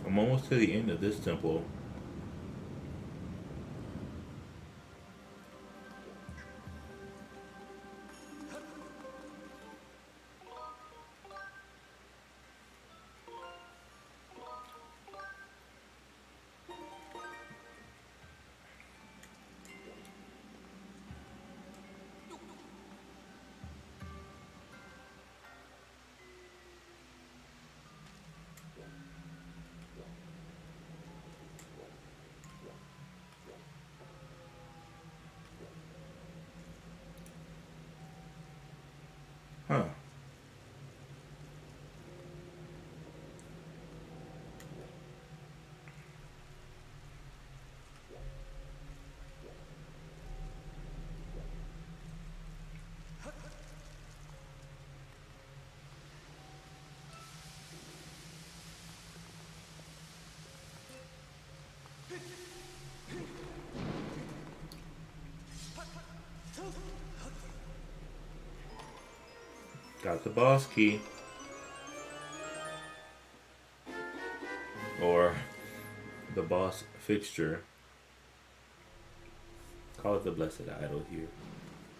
I'm almost to the end of this temple. Huh. Got the boss key. or the boss fixture. Call it the blessed idol here.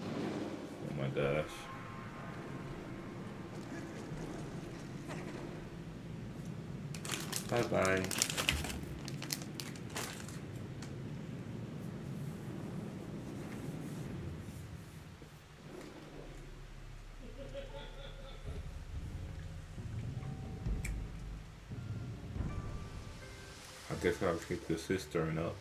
Oh my gosh. Bye bye. I guess I'll keep the cistern up.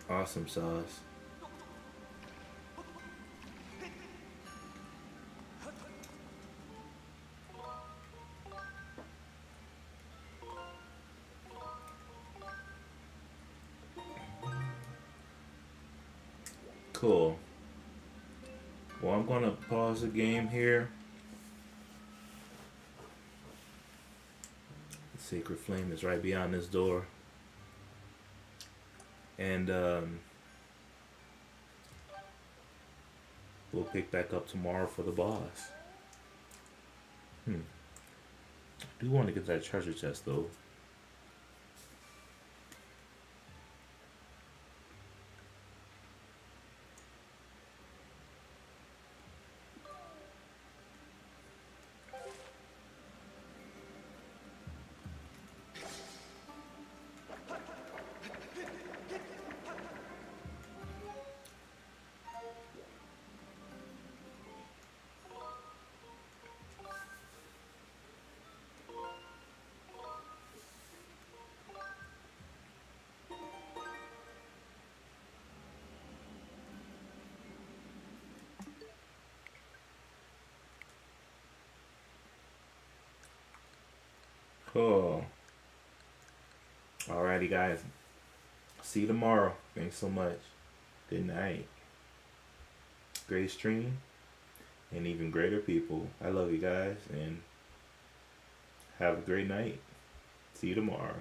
Awesome sauce. Cool. Well, I'm gonna pause the game here. The sacred flame is right beyond this door. And we'll pick back up tomorrow for the boss. I do want to get that treasure chest though. Cool. Alrighty, guys. See you tomorrow. Thanks so much. Good night. Great stream and even greater people. I love you guys and have a great night. See you tomorrow.